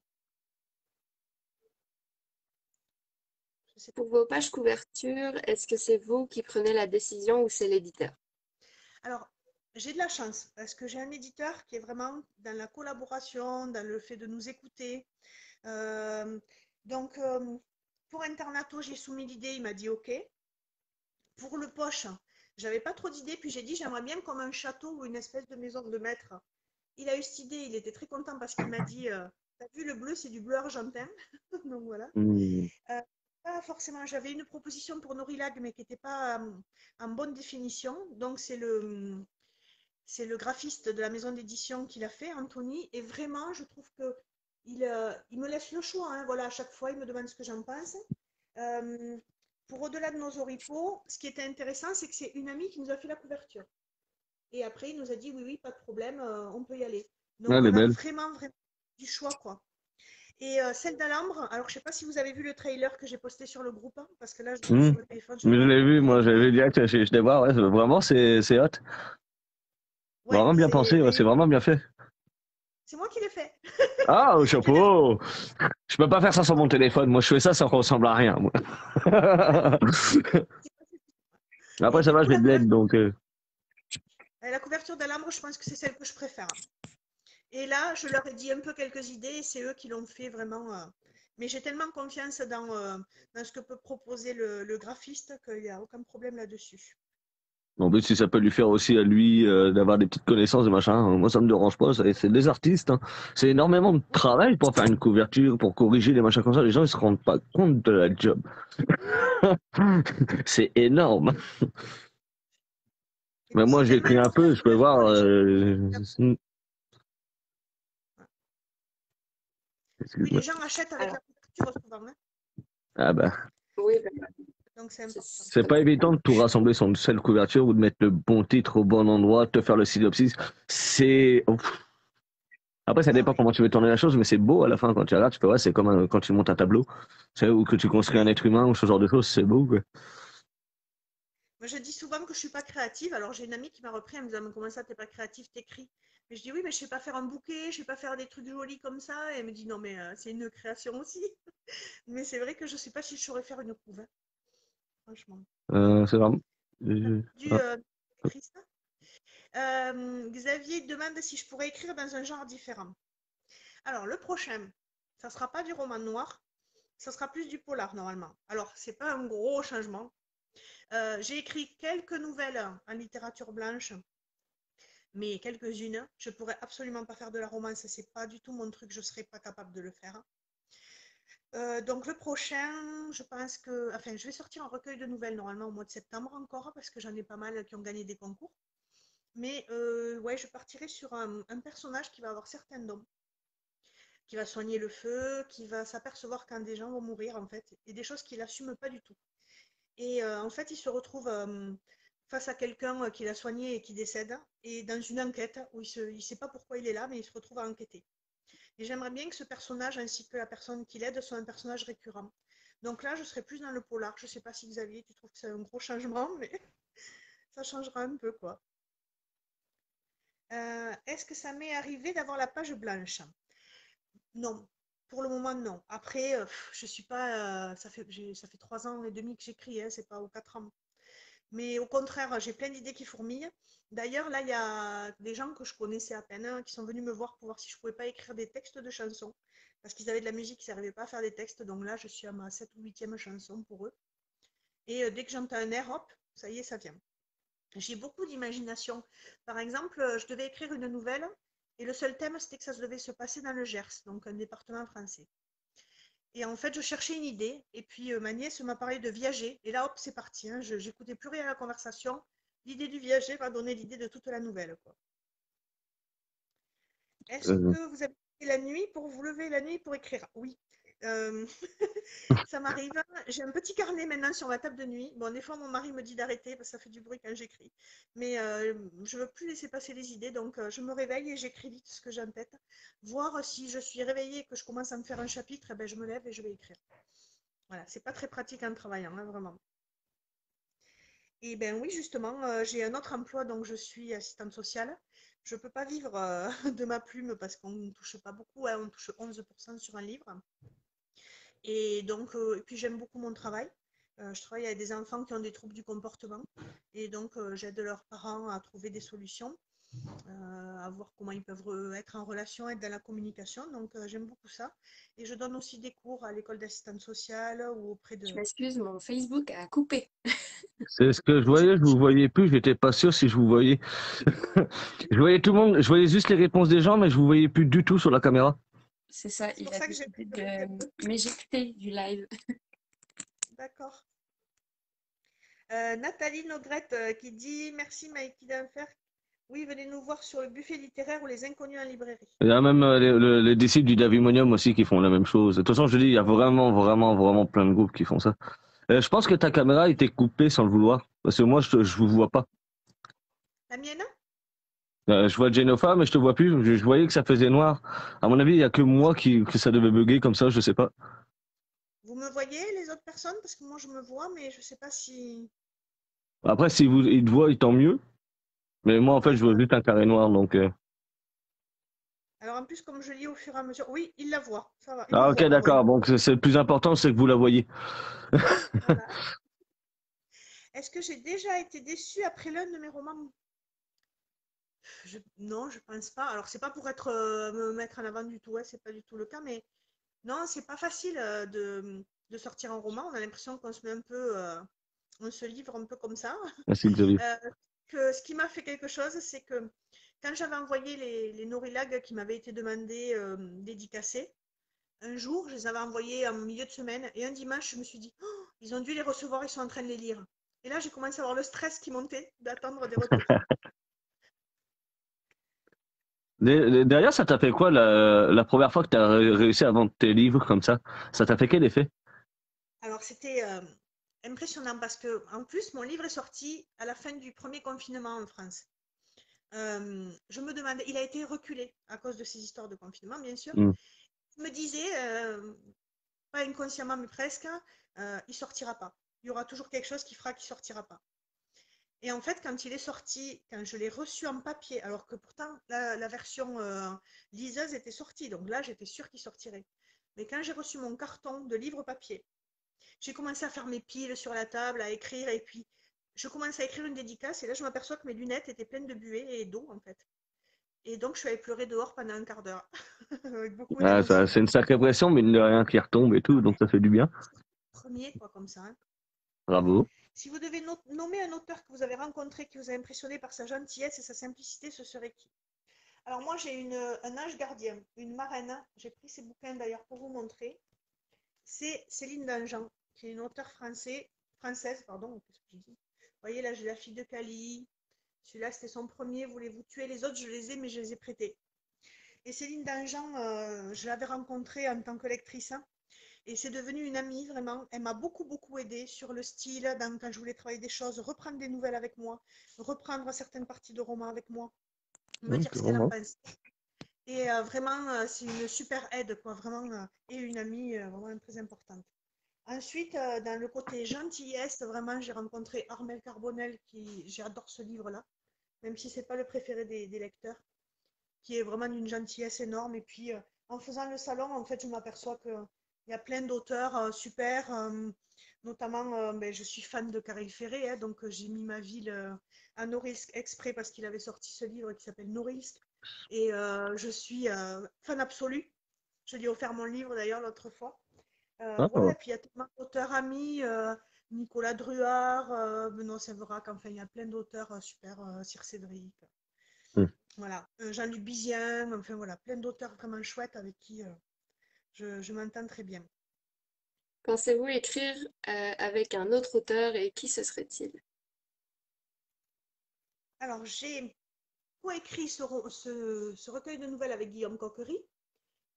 Pour vos pages couverture, est-ce que c'est vous qui prenez la décision ou c'est l'éditeur? Alors, j'ai de la chance, parce que j'ai un éditeur qui est vraiment dans la collaboration, dans le fait de nous écouter. Donc, pour Internato, j'ai soumis l'idée, il m'a dit OK. Pour le poche, j'avais pas trop d'idées, puis j'ai dit j'aimerais bien comme un château ou une espèce de maison de maître. Il a eu cette idée, il était très content parce qu'il m'a dit t'as vu le bleu, c'est du bleu argentin. Donc voilà. Pas forcément, j'avais une proposition pour Norilag, mais qui n'était pas en bonne définition. Donc c'est le graphiste de la maison d'édition qui l'a fait, Anthony. Et vraiment, je trouve que il me laisse le choix. Hein, voilà, à chaque fois, il me demande ce que j'en pense. Pour Au-delà de nos oripeaux, ce qui était intéressant, c'est que c'est une amie qui nous a fait la couverture. Et après, il nous a dit oui, oui, pas de problème, on peut y aller. Donc, elle est on a belle. vraiment du choix, quoi. Et celle d'Alambre, alors je sais pas si vous avez vu le trailer que j'ai posté sur le groupe, hein, parce que là, je suis sur le téléphone. Mais je l'ai vu, moi, j'avais vu direct, je les vois, ouais, vraiment, c'est hot. Ouais, Vraiment bien pensé, ouais, c'est vraiment bien fait. c'est moi qui l'ai fait. Ah, au chapeau! Je peux pas faire ça sur mon téléphone. Moi, je fais ça, ça ressemble à rien. Moi. Après, ça va, je vais de l'aide, donc. La couverture d'Alambre, je pense que c'est celle que je préfère. Et là, je leur ai dit un peu quelques idées, et c'est eux qui l'ont fait vraiment. Mais j'ai tellement confiance dans ce que peut proposer le graphiste qu'il n'y a aucun problème là-dessus. En plus, si ça peut lui faire aussi à lui d'avoir des petites connaissances et machin, moi, ça me dérange pas. C'est des artistes. Hein. C'est énormément de travail pour faire une couverture, pour corriger les machins comme ça. Les gens, ils se rendent pas compte de la job. C'est énorme. Mais moi, j'écris un peu, je peux voir. Oui, les gens achètent avec la couverture souvent. Hein. Ah bah. Oui, Donc c'est important. C'est pas évident de tout rassembler sur une seule couverture ou de mettre le bon titre au bon endroit, de te faire le synopsis. C'est. Ouf. Après, ça Ah dépend ouais. comment tu veux tourner la chose, mais c'est beau à la fin quand tu regardes. Tu fais, ouais, c'est comme quand tu montes un tableau, tu sais, ou que tu construis un être humain ou ce genre de choses, c'est beau, quoi. Moi, je dis souvent que je suis pas créative. Alors, j'ai une amie qui m'a repris en me disant, mais comment ça, t'es pas créative, t'écris. Mais je dis, oui, mais je sais pas faire un bouquet, je sais pas faire des trucs jolis comme ça. Et elle me dit, non, mais c'est une création aussi. Mais c'est vrai que je sais pas si je saurais faire une couve, hein, franchement. C'est vraiment. Du Ouais. écrit ça. Xavier demande si je pourrais écrire dans un genre différent. Alors, le prochain, ça sera pas du roman noir, ça sera plus du polar normalement. Alors, c'est pas un gros changement. J'ai écrit quelques nouvelles en littérature blanche, mais quelques-unes. Je pourrais absolument pas faire de la romance, c'est pas du tout mon truc, je serais pas capable de le faire. Donc le prochain, je pense que, enfin, je vais sortir un recueil de nouvelles normalement au mois de septembre encore parce que j'en ai pas mal qui ont gagné des concours. Mais ouais, je partirai sur un personnage qui va avoir certains dons, qui va soigner le feu, qui va s'apercevoir quand des gens vont mourir en fait, et des choses qu'il assume pas du tout. Et en fait, il se retrouve face à quelqu'un qui l'a soigné et qui décède, et dans une enquête où il sait pas pourquoi il est là, mais il se retrouve à enquêter. Et j'aimerais bien que ce personnage, ainsi que la personne qui l'aide, soit un personnage récurrent. Donc là, je serais plus dans le polar. Je sais pas si Xavier, tu trouves que c'est un gros changement, mais ça changera un peu, quoi. Est-ce que ça m'est arrivé d'avoir la page blanche? Non, pour le moment, non. Après, je suis pas. Ça fait 3 ans et demi que j'écris, hein, c'est pas aux 4 ans. Mais au contraire, j'ai plein d'idées qui fourmillent. D'ailleurs, là, il y a des gens que je connaissais à peine qui sont venus me voir pour voir si je pouvais pas écrire des textes de chansons. Parce qu'ils avaient de la musique, ils n'arrivaient pas à faire des textes. Donc là, je suis à ma 7 ou 8e chanson pour eux. Et dès que j'entends un air, hop, ça y est, ça vient. J'ai beaucoup d'imagination. Par exemple, je devais écrire une nouvelle et le seul thème, c'était que ça devait se passer dans le Gers, donc un département français. Et en fait, je cherchais une idée et puis ma nièce m'a parlé de viager et là, hop, c'est parti, hein. Je n'écoutais plus rien à la conversation. L'idée du viager m'a donné l'idée de toute la nouvelle, quoi. Est-ce Euh, que vous avez la nuit pour vous lever la nuit pour écrire? Oui. Euh, Ça m'arrive. J'ai un petit carnet maintenant sur ma table de nuit. Bon, des fois, mon mari me dit d'arrêter parce que ça fait du bruit quand j'écris. Mais je ne veux plus laisser passer les idées. Donc, je me réveille et j'écris vite ce que j'ai en tête. Voir si je suis réveillée et que je commence à me faire un chapitre, eh ben, je me lève et je vais écrire. Voilà, c'est pas très pratique en travaillant, hein, vraiment. Et ben oui, justement, j'ai un autre emploi, donc je suis assistante sociale. Je ne peux pas vivre de ma plume parce qu'on ne touche pas beaucoup, hein, on touche 11% sur un livre. Et donc, et puis j'aime beaucoup mon travail. Je travaille avec des enfants qui ont des troubles du comportement. Et donc, j'aide leurs parents à trouver des solutions, à voir comment ils peuvent être en relation, être dans la communication. Donc, j'aime beaucoup ça. Et je donne aussi des cours à l'école d'assistante sociale ou auprès Je de... m'excuse, mon Facebook a coupé. C'est ce que je voyais, je vous voyais plus, j'étais pas sûr si je vous voyais. Je voyais tout le monde, je voyais juste les réponses des gens, mais je vous voyais plus du tout sur la caméra. C'est ça, C'est il pour a ça que j'ai décidé fait le de m'éjecter du live. D'accord. Nathalie Nogrette qui dit merci Maïki d'Enfer. Oui, venez nous voir sur le buffet littéraire ou les inconnus en librairie. Il y a même les disciples du Davimonium aussi qui font la même chose. De toute façon, je dis, il y a vraiment, vraiment, vraiment plein de groupes qui font ça. Je pense que ta caméra était coupée sans le vouloir, parce que moi, je vous vois pas. La mienne? Je vois Jennifer, mais je te vois plus. Je voyais que ça faisait noir. À mon avis, il y a que moi que ça devait bugger comme ça, je sais pas. Vous me voyez, les autres personnes? Parce que moi, je me vois, mais je sais pas si... Après, si ils te voient, tant mieux. Mais moi, en fait, Ouais, je vois voilà. juste un carré noir, donc. Alors, en plus, comme je lis au fur et à mesure... Oui, il la voit. Ça va, il me Ah, ok, voit, vous voyez. d'accord. Donc, c'est le plus important, c'est que vous la voyez. Voilà. Est-ce que j'ai déjà été déçue après l'un de mes romans? Non, je pense pas. Alors, c'est pas pour être me mettre en avant du tout, ouais, c'est pas du tout le cas, mais non, c'est pas facile de sortir un roman. On a l'impression qu'on se met un peu... on se livre un peu comme ça. Merci, Xavier. Euh, que ce qui m'a fait quelque chose, c'est que quand j'avais envoyé les Norilag qui m'avaient été demandés dédicacés, un jour, je les avais envoyés en milieu de semaine et un dimanche, je me suis dit, oh, ils ont dû les recevoir, ils sont en train de les lire. Et là, j'ai commencé à avoir le stress qui montait d'attendre des retours. Derrière, ça t'a fait quoi la première fois que tu as réussi à vendre tes livres comme ça? Ça t'a fait quel effet? Alors, c'était impressionnant parce que, en plus, mon livre est sorti à la fin du premier confinement en France. Je me demandais, il a été reculé à cause de ces histoires de confinement, bien sûr. Mm. Je me disais, pas inconsciemment, mais presque, il sortira pas. Il y aura toujours quelque chose qui fera qu'il sortira pas. Et en fait, quand il est sorti, quand je l'ai reçu en papier, alors que pourtant la version liseuse était sortie, donc là j'étais sûre qu'il sortirait. Mais quand j'ai reçu mon carton de livre papier, j'ai commencé à faire mes piles sur la table, à écrire, et puis je commence à écrire une dédicace, et là je m'aperçois que mes lunettes étaient pleines de buée et d'eau en fait. Et donc je suis allée pleurer dehors pendant un quart d'heure, avec beaucoup Ah, ça, d'émotion. c'est une sacrée pression, mais mine de rien qui retombe et tout, donc ça fait du bien. Premier, quoi, comme ça. Hein. Bravo. Si vous devez nommer un auteur que vous avez rencontré, qui vous a impressionné par sa gentillesse et sa simplicité, ce serait qui? Alors moi, j'ai un ange gardien, une marraine. J'ai pris ses bouquins d'ailleurs pour vous montrer. C'est Céline Dangean, qui est une auteure française. Pardon, qu'est-ce que j'ai dit? Vous voyez, là, j'ai La fille de Cali. Celui-là, c'était son premier. Voulez-vous tuer? Les autres, je les ai, mais je les ai prêtés. Et Céline Dangean, je l'avais rencontrée en tant que lectrice. Hein, et c'est devenu une amie, vraiment. Elle m'a beaucoup, beaucoup aidée sur le style, quand je voulais travailler des choses, reprendre des nouvelles avec moi, reprendre certaines parties de romans avec moi, me dire ce qu'elle en Vraiment. pense. Et vraiment, c'est une super aide, quoi, vraiment, et une amie vraiment très importante. Ensuite, dans le côté gentillesse, vraiment, j'ai rencontré Armel Carbonel, j'adore ce livre-là, même si c'est pas le préféré des lecteurs, qui est vraiment d'une gentillesse énorme. Et puis, en faisant le salon, en fait, je m'aperçois qu'il y a plein d'auteurs super, notamment, je suis fan de Caril Ferré, hein, donc j'ai mis ma ville à Norilsk exprès parce qu'il avait sorti ce livre qui s'appelle Norilsk. Et je suis fan absolue. Je lui ai offert mon livre d'ailleurs l'autre fois. Voilà, Ah, et puis il y a tellement d'auteurs amis, Nicolas Druard, Benoît Séverac, enfin il y a plein d'auteurs super, Sir Cédric. mm. Voilà, Jean-Luc Bizien, enfin voilà, plein d'auteurs vraiment chouettes avec qui je m'entends très bien. Pensez-vous écrire avec un autre auteur et qui ce serait-il? Alors, j'ai coécrit ce recueil de nouvelles avec Guillaume Coquery,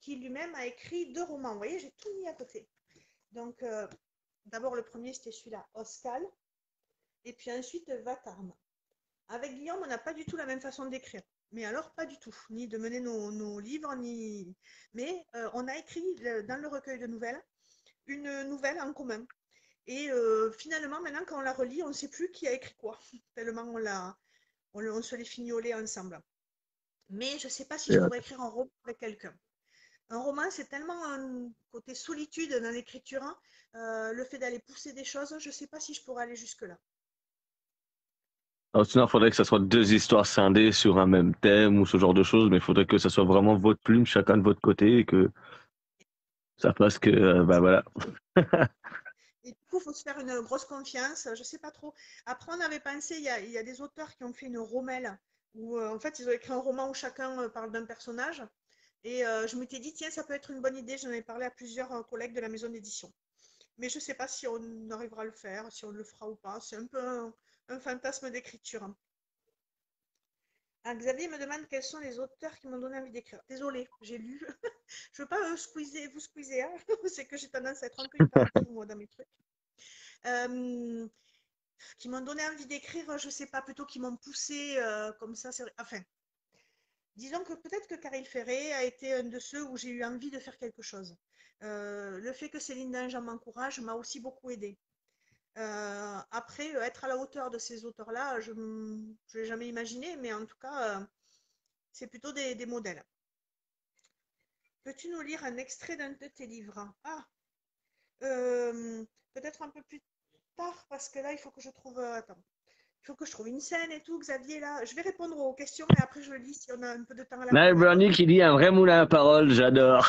qui lui-même a écrit 2 romans. Vous voyez, j'ai tout mis à côté. Donc, d'abord, le premier, c'était celui-là, Oscal, et puis ensuite, Vatarme. Avec Guillaume, on n'a pas du tout la même façon d'écrire. Mais alors, pas du tout. Ni de mener nos livres, ni. Mais on a écrit dans le recueil de nouvelles une nouvelle en commun. Et finalement, maintenant, quand on la relit, on ne sait plus qui a écrit quoi. Tellement on se les fignolait ensemble. Mais je ne sais pas si je pourrais écrire un roman avec quelqu'un. Un roman, c'est tellement un côté solitude dans l'écriture, hein, le fait d'aller pousser des choses, je ne sais pas si je pourrais aller jusque-là. Alors, sinon, il faudrait que ça soit 2 histoires scindées sur un même thème ou ce genre de choses, mais il faudrait que ça soit vraiment votre plume, chacun de votre côté, et que ça fasse que, bah voilà. Et du coup, il faut se faire une grosse confiance, je ne sais pas trop. Après, on avait pensé, il y a des auteurs qui ont fait une romelle, où en fait, ils ont écrit un roman où chacun parle d'un personnage. Et je m'étais dit, tiens, ça peut être une bonne idée. J'en ai parlé à plusieurs collègues de la maison d'édition. Mais je ne sais pas si on arrivera à le faire, si on le fera ou pas. C'est un peu un fantasme d'écriture. Ah, Xavier me demande quels sont les auteurs qui m'ont donné envie d'écrire. Désolée, j'ai lu. Je ne veux pas vous squeezer, hein. C'est que j'ai tendance à être un peu hyperactive moi dans mes trucs. Qui m'ont donné envie d'écrire, je ne sais pas, plutôt qui m'ont poussé comme ça. Enfin, disons que peut-être que Caril Ferré a été un de ceux où j'ai eu envie de faire quelque chose. Le fait que Céline Dangean m'encourage m'a aussi beaucoup aidé. Après, être à la hauteur de ces auteurs-là, je ne l'ai jamais imaginé, mais en tout cas, c'est plutôt des modèles. Peux-tu nous lire un extrait d'un de tes livres? Ah, peut-être un peu plus tard, parce que là, il faut que je trouve. Attends. Il faut que je trouve une scène et tout, Xavier, là. Je vais répondre aux questions et après, je le lis si on a un peu de temps à la fin, Niall d'accord? Bernie qui dit un vrai moulin à paroles, j'adore.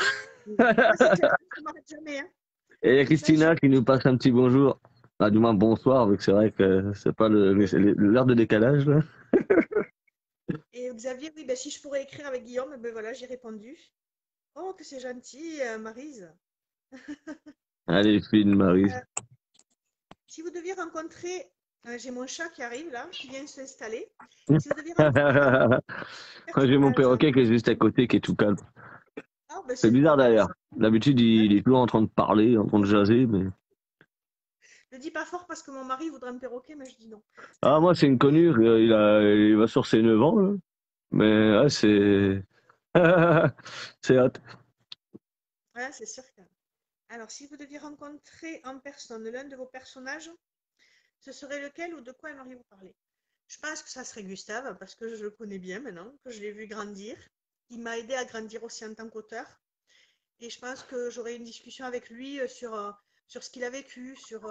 Ah, c'est clair, ça ne m'arrête jamais. Hein. Et il y a Ça, Christina qui nous passe un petit bonjour. Ah, du moins bonsoir, vu que c'est vrai que c'est pas l'heure de décalage, là. Et Xavier, oui, ben, si je pourrais écrire avec Guillaume, ben voilà, j'ai répondu. Oh, que c'est gentil, Maryse. Allez, fine, Marie. Euh, si vous deviez rencontrer, j'ai mon chat qui arrive là, qui vient s'installer. Si vous deviez rencontrer un J'ai mon personnage, perroquet qui est juste à côté, qui est tout calme. ah, ben, C'est c'est bizarre drôle. d'ailleurs. D'habitude, il est toujours en train de parler, en train de jaser, mais. Le dis pas fort parce que mon mari voudrait me perroquer, mais je dis non. Ah, moi, c'est une connue, il va sur ses 9 ans, là. Mais ouais, c'est. C'est hâte. Voilà, c'est sûr que. Alors, si vous deviez rencontrer en personne l'un de vos personnages, ce serait lequel ou de quoi aimeriez-vous parler? Je pense que ça serait Gustave, parce que je le connais bien maintenant, que je l'ai vu grandir. Il m'a aidé à grandir aussi en tant qu'auteur. Et je pense que j'aurais une discussion avec lui sur ce qu'il a vécu, sur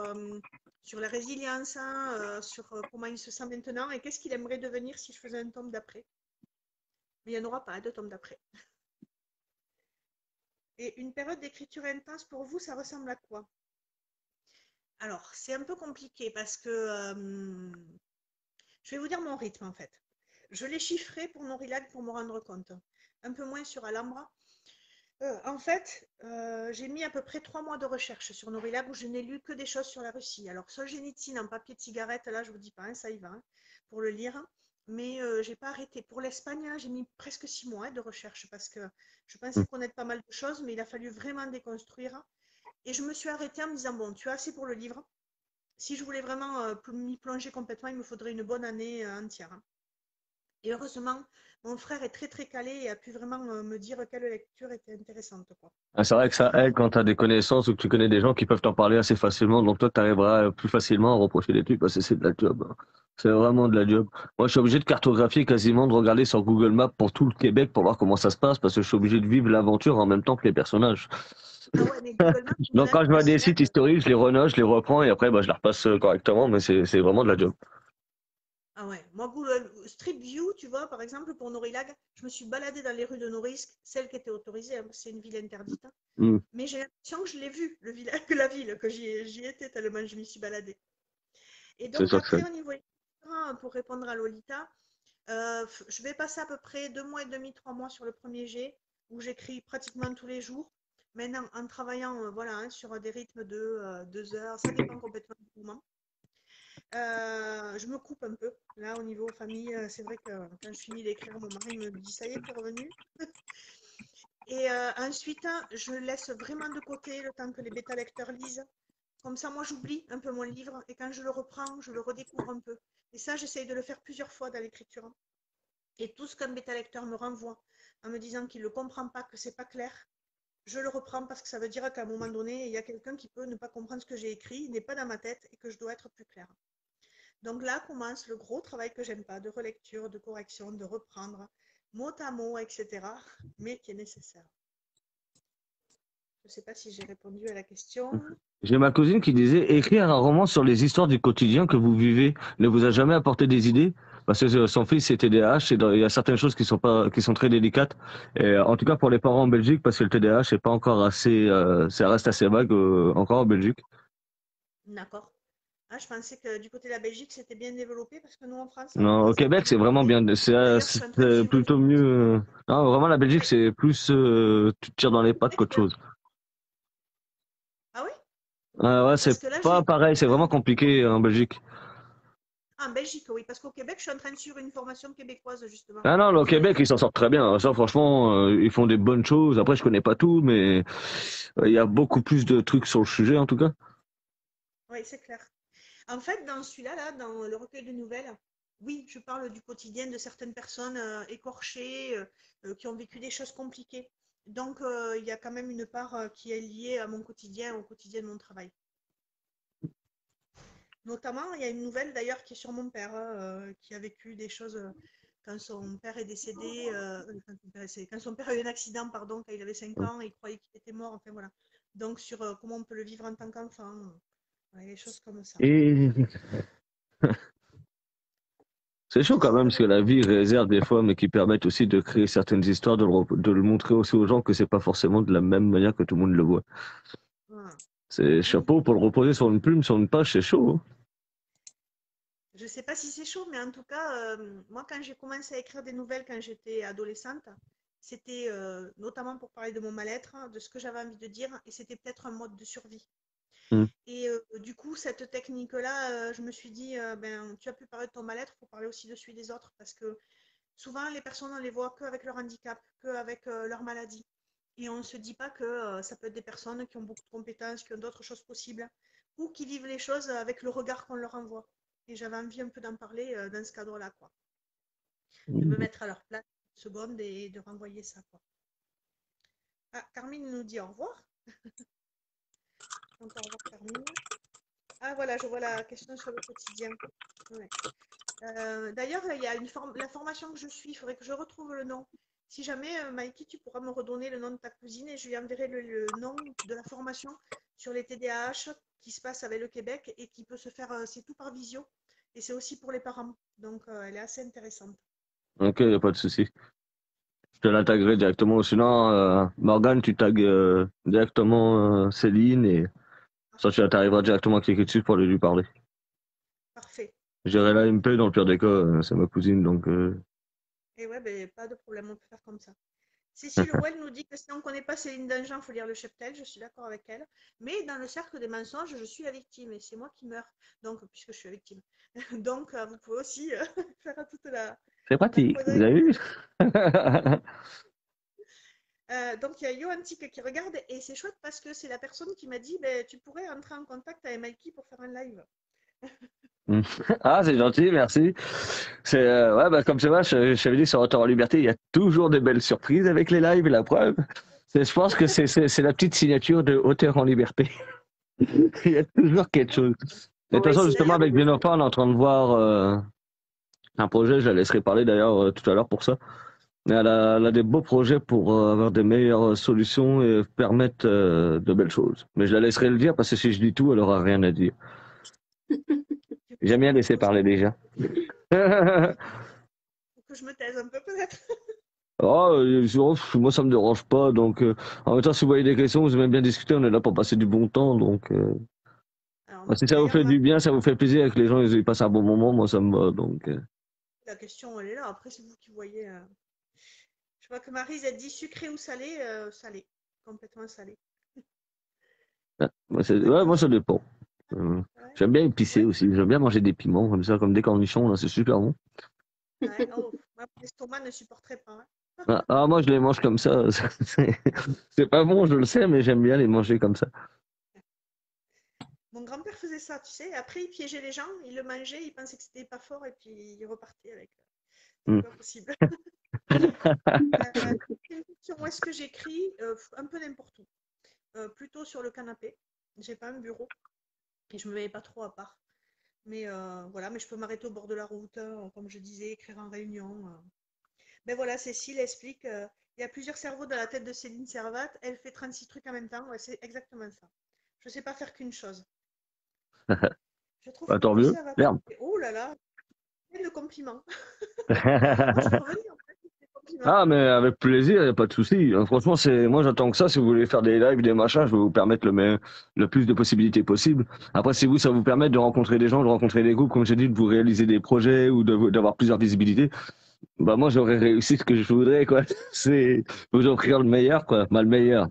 la résilience, hein, sur comment il se sent maintenant et qu'est-ce qu'il aimerait devenir si je faisais un tome d'après. Mais il n'y en aura pas de tome d'après. Et une période d'écriture intense pour vous, ça ressemble à quoi? Alors, c'est un peu compliqué parce que je vais vous dire mon rythme en fait. Je l'ai chiffré pour Norilag pour me rendre compte. Un peu moins sur Alhambra. En fait, j'ai mis à peu près 3 mois de recherche sur Norilag où je n'ai lu que des choses sur la Russie. Alors, Solzhenitsyn en papier de cigarette, là, je vous dis pas, hein, ça y va, hein, pour le lire. Mais j'ai pas arrêté. Pour l'Espagne, hein, j'ai mis presque 6 mois de recherche parce que je pensais connaître pas mal de choses, mais il a fallu vraiment déconstruire. Et je me suis arrêtée en me disant, bon, tu as assez pour le livre. Si je voulais vraiment m'y plonger complètement, il me faudrait une bonne année entière, hein. Et heureusement, mon frère est très très calé et a pu vraiment me dire quelle lecture était intéressante, quoi. Ah, c'est vrai que ça aide quand tu as des connaissances ou que tu connais des gens qui peuvent t'en parler assez facilement. Donc toi, tu arriveras plus facilement à reprocher des trucs parce que c'est de la job, hein. C'est vraiment de la job. Moi, je suis obligé de cartographier quasiment, de regarder sur Google Maps pour tout le Québec pour voir comment ça se passe parce que je suis obligé de vivre l'aventure en même temps que les personnages. Ah ouais, mais Google Maps, c'est une Donc quand je vois des sites navigation. historiques, je les renote, je les reprends et après, bah, je les repasse correctement. Mais c'est vraiment de la job. Ah ouais, moi, Google Street View, tu vois, par exemple, pour Norilag, je me suis baladée dans les rues de Norisque, celle qui était autorisée, hein, c'est une ville interdite, hein. Hmm, Mais j'ai l'impression que je l'ai vue, le village, la ville, que j'y étais tellement je m'y suis baladée. Et c'est donc sûr que après, c'est. au niveau écriture, pour répondre à Lolita, je vais passer à peu près 2 mois et demi, 3 mois sur le premier jet, où j'écris pratiquement tous les jours. Maintenant, en travaillant voilà, hein, sur des rythmes de 2 heures, ça dépend complètement du moment. Je me coupe un peu. Là, au niveau famille, c'est vrai que quand je finis d'écrire, mon mari me dit, ça y est, t'es revenu. Et ensuite, je laisse vraiment de côté le temps que les bêta-lecteurs lisent. Comme ça, moi, j'oublie un peu mon livre et quand je le reprends, je le redécouvre un peu. Et ça, j'essaye de le faire plusieurs fois dans l'écriture. Et tout ce qu'un bêta-lecteur me renvoie en me disant qu'il ne comprend pas, que c'est pas clair, je le reprends parce que ça veut dire qu'à un moment donné, il y a quelqu'un qui peut ne pas comprendre ce que j'ai écrit, il n'est pas dans ma tête et que je dois être plus clair. Donc là commence le gros travail que j'aime pas, de relecture, de correction, de reprendre mot à mot, etc., mais qui est nécessaire. Je ne sais pas si j'ai répondu à la question. J'ai ma cousine qui disait écrire un roman sur les histoires du quotidien que vous vivez ne vous a jamais apporté des idées parce que son fils est TDAH et il y a certaines choses qui sont pas qui sont très délicates et en tout cas pour les parents en Belgique parce que le TDAH c'est pas encore assez ça reste assez vague encore en Belgique. D'accord. Ah, je pensais que du côté de la Belgique, c'était bien développé parce que nous, en France, ça Non, au commence à Québec c'est vraiment vraiment tarder. bien D'ailleurs, je c'est suis en train de suivre une plutôt mieux formation. non vraiment la Belgique Oui, c'est plus tu te tires dans les pattes oui, qu'autre chose. ah oui? Ouais c'est Parce que là, pas j'ai. pareil c'est vraiment compliqué en Belgique. Ah, en Belgique, oui. Parce qu'au Québec, je suis en train de suivre une formation québécoise, justement, Ah non, au sur Québec, les. ils s'en sortent très bien. Ça, franchement, ils font des bonnes choses. Après, je connais pas tout, mais il y a beaucoup plus de trucs sur le sujet, en tout cas. Oui, c'est clair. En fait, dans celui-là, là, dans le recueil de nouvelles, oui, je parle du quotidien de certaines personnes écorchées, qui ont vécu des choses compliquées. Donc, il y a quand même une part qui est liée à mon quotidien, au quotidien de mon travail. Notamment, il y a une nouvelle d'ailleurs qui est sur mon père, qui a vécu des choses quand son père est décédé, quand son père a eu un accident, pardon, quand il avait 5 ans, et il croyait qu'il était mort, enfin voilà. Donc, sur comment on peut le vivre en tant qu'enfant, voilà, des choses comme ça. Et c'est chaud quand même, parce que la vie réserve des fois, mais qui permettent aussi de créer certaines histoires, de le montrer aussi aux gens que c'est pas forcément de la même manière que tout le monde le voit. Voilà. C'est Oui. chapeau pour le reposer sur une plume, sur une page, c'est chaud, hein. Je ne sais pas si c'est chaud, mais en tout cas, moi, quand j'ai commencé à écrire des nouvelles quand j'étais adolescente, c'était notamment pour parler de mon mal-être, de ce que j'avais envie de dire, et c'était peut-être un mode de survie. Hmm. Et du coup, cette technique-là, je me suis dit, ben, tu as pu parler de ton mal-être, il faut parler aussi de celui des autres, parce que souvent, les personnes, on les voit qu'avec leur handicap, qu'avec leur maladie. Et on ne se dit pas que ça peut être des personnes qui ont beaucoup de compétences, qui ont d'autres choses possibles. ou qui vivent les choses avec le regard qu'on leur envoie. Et j'avais envie un peu d'en parler dans ce cadre-là, quoi. De me mettre à leur place une seconde et de renvoyer ça, quoi. Ah, Carmine nous dit au revoir. Encore au revoir, Carmine. Ah, voilà, je vois la question sur le quotidien. Ouais. D'ailleurs, il y a la formation que je suis, il faudrait que je retrouve le nom. Si jamais, Mikey, tu pourras me redonner le nom de ta cousine et je lui enverrai le nom de la formation sur les TDAH qui se passe avec le Québec et qui peut se faire, c'est tout par visio et c'est aussi pour les parents. Donc, elle est assez intéressante. Ok, y a pas de souci. Je te la taguerai directement. Sinon, Morgane, tu tagues directement Céline et ça, tu arriveras directement à cliquer dessus pour aller lui parler. Parfait. J'irai la MP dans le pire des cas, c'est ma cousine, donc Et ouais, ben, pas de problème, on peut faire comme ça. Cécile Rouel nous dit que si on ne connaît pas Céline Dangean, il faut lire le cheptel. Je suis d'accord avec elle. Mais dans le cercle des mensonges, je suis la victime et c'est moi qui meurs. Donc, puisque je suis la victime. Donc, vous pouvez aussi faire toute c'est la pratique, vous connerie. avez vu? Donc, il y a Yoantique qui regarde et c'est chouette parce que c'est la personne qui m'a dit ben, tu pourrais entrer en contact avec Mikey pour faire un live. Ah, c'est gentil, merci. C'est ouais, bah comme tu vois, je t'avais dit sur Auteur en Liberté, il y a toujours des belles surprises avec les lives. Et la preuve, je pense que c'est la petite signature de Auteur en Liberté. Il y a toujours quelque chose. Et de toute Oui, façon, c'est justement, D'ailleurs, avec Genofa, on est en train de voir un projet. Je la laisserai parler d'ailleurs tout à l'heure pour ça. Mais elle a des beaux projets pour avoir des meilleures solutions et permettre de belles choses. Mais je la laisserai le dire parce que si je dis tout, elle aura rien à dire. tu J'aime bien laisser faut parler déjà. que je me taise un peu peut-être. Oh, moi ça me dérange pas, donc en même temps si vous voyez des questions, vous aimez bien discuter, on est là pour passer du bon temps, donc Alors, si ça vous d'ailleurs, fait du bien, ça vous fait plaisir et que les gens ils passent un bon moment, moi ça me va, donc la question, elle est là. Après, c'est vous qui voyez. Je vois que Maryse a dit sucré ou salé. Salé. Complètement salé. ouais, D'accord. moi ça dépend. Euh, Ouais. J'aime bien épicé Ouais. aussi, j'aime bien manger des piments comme ça, comme des cornichons, là c'est super bon. Ouais. Oh, moi, l'estomac ne supporterait pas, hein. Moi je les mange comme ça, c'est pas bon, je le sais, mais j'aime bien les manger comme ça. Mon grand-père faisait ça, tu sais. Après, il piégeait les gens, il le mangeait, il pensait que c'était pas fort et puis il repartait avec. C'est Hmm. pas possible. Une question, où est-ce que j'écris? Un peu n'importe où. Plutôt sur le canapé. J'ai pas un bureau et je me mets pas trop à part. Mais voilà, mais je peux m'arrêter au bord de la route, comme je disais, écrire en réunion. Ben voilà, Cécile explique, il y a plusieurs cerveaux dans la tête de Céline Servat. Elle fait 36 trucs en même temps. Ouais, c'est exactement ça. Je sais pas faire qu'une chose. Je trouve Bah, que tant plus mieux, ça va merde. passer. Oh là là, plein de compliments. Moi, je vais revenir en fait, des compliments. Ah, mais avec plaisir, y a pas de souci. Franchement, moi j'attends que ça. Si vous voulez faire des lives, des machins, je vais vous permettre le plus de possibilités possible. Après, si vous, ça vous permet de rencontrer des gens, de rencontrer des groupes, comme j'ai dit, de vous réaliser des projets ou d'avoir plusieurs visibilités, bah moi j'aurais réussi ce que je voudrais, quoi. C'est vous offrir le meilleur, quoi. Bah, le meilleur.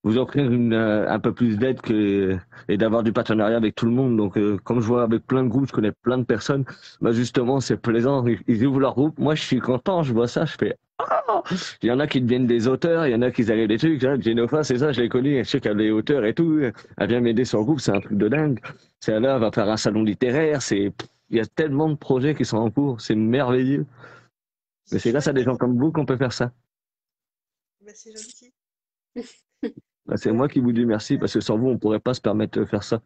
Vous offrir un peu plus d'aide et d'avoir du partenariat avec tout le monde. Donc, comme je vois avec plein de groupes, je connais plein de personnes, bah justement, c'est plaisant. Ils ouvrent leur groupe. Moi, je suis content. Je vois ça. Je fais ah. Il y en a qui deviennent des auteurs. Il y en a qui arrivent des trucs. Genofa, c'est ça. Je l'ai connu. Je sais qu'elle est auteur et tout. Elle vient m'aider sur le groupe. C'est un truc de dingue. C'est là, elle va faire un salon littéraire. Il y a tellement de projets qui sont en cours. C'est merveilleux. Mais C'est c'est grâce à chouette des gens d'avoir. comme vous qu'on peut faire ça. Ben, c'est gentil. Bah, c'est moi qui vous dis merci parce que sans vous, on pourrait pas se permettre de faire ça.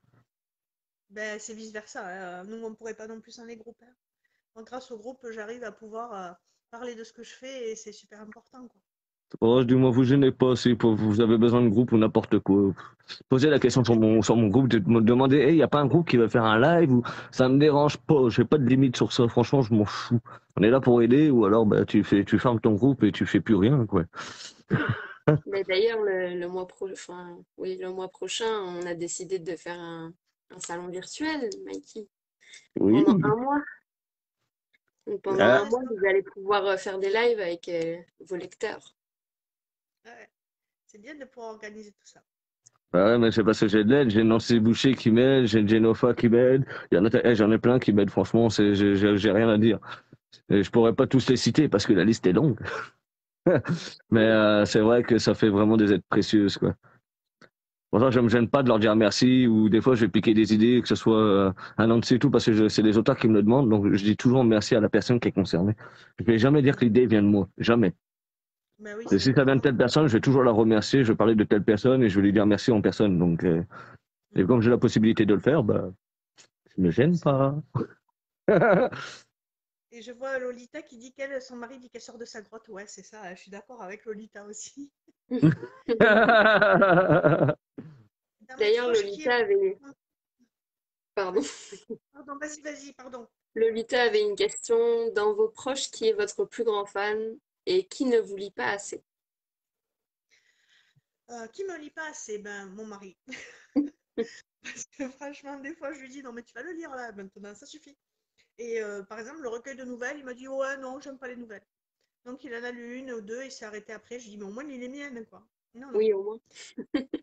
Ben, c'est vice-versa, hein. Nous, on ne pourrait pas non plus sans les groupes, hein. Donc, grâce au groupe, j'arrive à pouvoir parler de ce que je fais et c'est super important, quoi. Oh, dis-moi, vous gênez pas si vous avez besoin de groupe ou n'importe quoi. Posez la question sur mon groupe, de me demander, hey, y a pas un groupe qui va faire un live ou ça me dérange pas, j'ai pas de limite sur ça, franchement, je m'en fous. On est là pour aider ou alors bah tu fermes ton groupe et tu fais plus rien, quoi. Mais d'ailleurs, oui, le mois prochain, on a décidé de faire un salon virtuel, Mikey, Oui. pendant un mois. Donc, pendant Ah, un mois, vous allez pouvoir faire des lives avec vos lecteurs. Ouais, c'est bien de pouvoir organiser tout ça. bah ouais, mais c'est parce que j'ai de l'aide, j'ai Nancy Boucher qui m'aide, j'ai Genofa qui m'aide, j'en ai plein qui m'aident, franchement, j'ai rien à dire. Et je pourrais pas tous les citer parce que la liste est longue. Mais c'est vrai que ça fait vraiment des aides précieuses, quoi. Pour ça, je me gêne pas de leur dire merci, ou des fois, je vais piquer des idées, que ce soit un nom de tout, parce que c'est les auteurs qui me le demandent, donc je dis toujours merci à la personne qui est concernée. Je vais jamais dire que l'idée vient de moi, jamais. Ben oui, Et c'est si ça vient de important. telle personne, je vais toujours la remercier, je vais parler de telle personne et je vais lui dire merci en personne. Donc, et comme j'ai la possibilité de le faire, bah, je me gêne pas. Et je vois Lolita qui dit qu'elle, son mari dit qu'elle sort de sa grotte. Ouais, c'est ça, je suis d'accord avec Lolita aussi. Dans mes D'ailleurs, proches qui est... Pardon. Pardon, vas-y, pardon. Lolita avait une question. Dans vos proches, qui est votre plus grand fan et qui ne vous lit pas assez? Qui me lit pas assez? Ben, mon mari. Parce que franchement, des fois, je lui dis, non, mais tu vas le lire là, maintenant, ça suffit. Et par exemple, le recueil de nouvelles, il m'a dit, ouais, non, j'aime pas les nouvelles. Donc, il en a lu une ou deux, il s'est arrêté après. Je lui dis, mais au moins, lis les miennes, quoi. Non, non, Oui, au moins.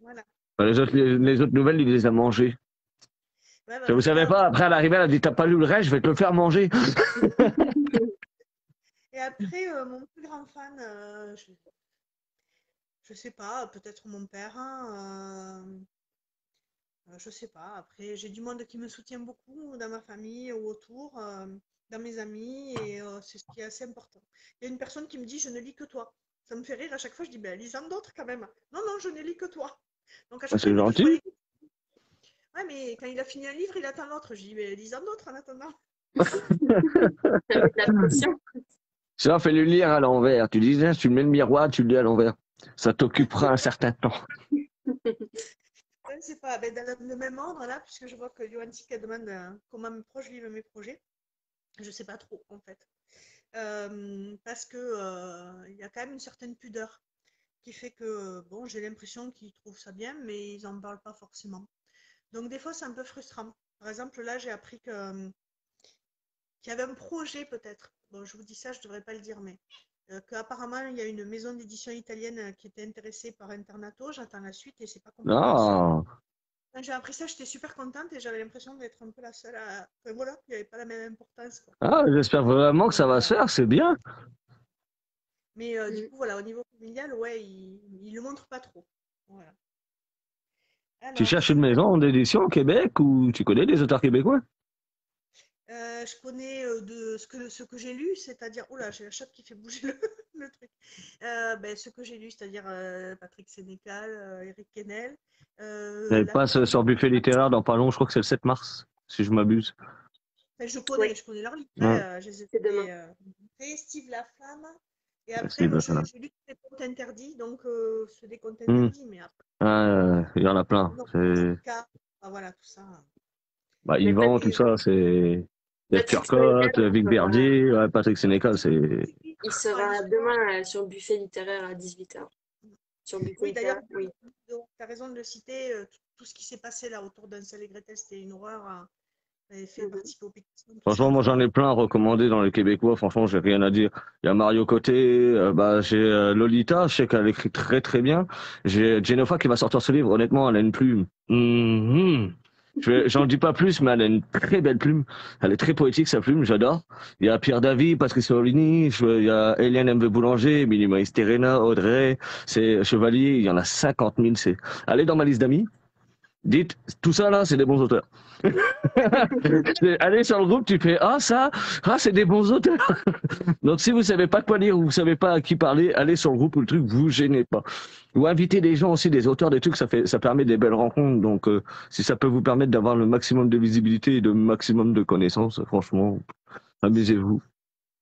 voilà. Les autres nouvelles, il les a mangées. Ouais, Si vous savez pas, après, à l'arrivée, elle a dit, t'as pas lu le reste, je vais te le faire manger. Et après, mon plus grand fan, je sais pas, peut-être mon père, hein, je sais pas. Après, j'ai du monde qui me soutient beaucoup dans ma famille ou autour, dans mes amis, et c'est ce qui est assez important. Il y a une personne qui me dit, je ne lis que toi. Ça me fait rire à chaque fois, je dis, ben, lisant d'autres quand même. Non, non, je ne lis que toi. Donc à chaque fois, C'est il me dit, faut gentil. aller. Ouais, mais quand il a fini un livre, il attend l'autre. Je dis, mais lisant d'autres en attendant. Ça met de la pression. Ça, fais-le lire à l'envers. Tu dis, tu mets le miroir, tu le lis à l'envers. Ça t'occupera un certain temps. Je ne sais pas, ben, dans le même ordre là, puisque je vois que Johan Tika demande comment mes proches vivent mes projets. Je sais pas trop en fait. Parce que il y a quand même une certaine pudeur qui fait que bon, j'ai l'impression qu'ils trouvent ça bien, mais ils en parlent pas forcément. Donc des fois c'est un peu frustrant. Par exemple là j'ai appris que qu'il y avait un projet peut-être. Bon, je vous dis ça, je devrais pas le dire, mais qu'apparemment il y a une maison d'édition italienne qui était intéressée par Internato. J'attends la suite et c'est pas complètement sûr. Ah, Quand j'ai appris ça, j'étais super contente et j'avais l'impression d'être un peu la seule à. Enfin, voilà, il n'y avait pas la même importance, quoi. ah, j'espère vraiment que ça va se faire, c'est bien. Mais du Mm. coup, voilà, au niveau familial, ouais, il le montre pas trop. Voilà. Tu Alors, cherches une maison d'édition au Québec ou tu connais des auteurs québécois? je connais de ce que j'ai lu, c'est-à-dire, oula, j'ai la chatte qui fait bouger le truc. Ben, ce que j'ai lu, c'est-à-dire Patrick Sénécal, Eric Kennel, Elle la passe femme. sur Buffet littéraire dans pas long, je crois que c'est le 7 mars, si je m'abuse. Enfin, Oui, je connais leur livre. Ouais, Je les ai c'est demain. fait Steve la femme. Et merci, après, moi, bah, voilà. j'ai lu des contes interdits, donc c'est des contes Hmm. interdits, mais après, Il y en a plein. non, C'est voilà, tout ça. bah, Mais Yvan, tout Et ça, c'est. Il y a Patrick Sénécal, Turcotte, Vic Verdier, ouais, Patrick Sénécal, c'est. il dans sera l'histoire. demain sur le buffet littéraire à 18h. Sur le buffet Oui, d'ailleurs, littéraire, oui. tu as raison de le citer. Tout ce qui s'est passé là autour d'Ansel et Gretel, c'était une horreur. J'avais fait Mhm. participer aux pétitions, tout Franchement, ça. moi Enfin, j'en ai plein à recommander dans les Québécois. Franchement, j'ai rien à dire. Il y a Mario Côté, bah, j'ai Lolita, je sais qu'elle écrit très très bien. J'ai Jennifer qui va sortir ce livre. Honnêtement, elle a une plume. J'en dis pas plus, mais elle a une très belle plume. Elle est très poétique, sa plume, j'adore. Il y a Pierre David, Patrice Orlini, il y a Eliane M. Boulanger, Minimaïs Terena, Audrey, c'est Chevalier, il y en a 50 000. Allez dans ma liste d'amis. Dites, tout ça là, c'est des bons auteurs. Allez sur le groupe, tu fais c'est des bons auteurs. Donc si vous savez pas quoi lire ou vous savez pas à qui parler, allez sur le groupe ou le truc, vous gênez pas. Ou invitez des gens aussi, des auteurs, des trucs, ça permet des belles rencontres. Donc si ça peut vous permettre d'avoir le maximum de visibilité et le maximum de connaissances, franchement, amusez-vous.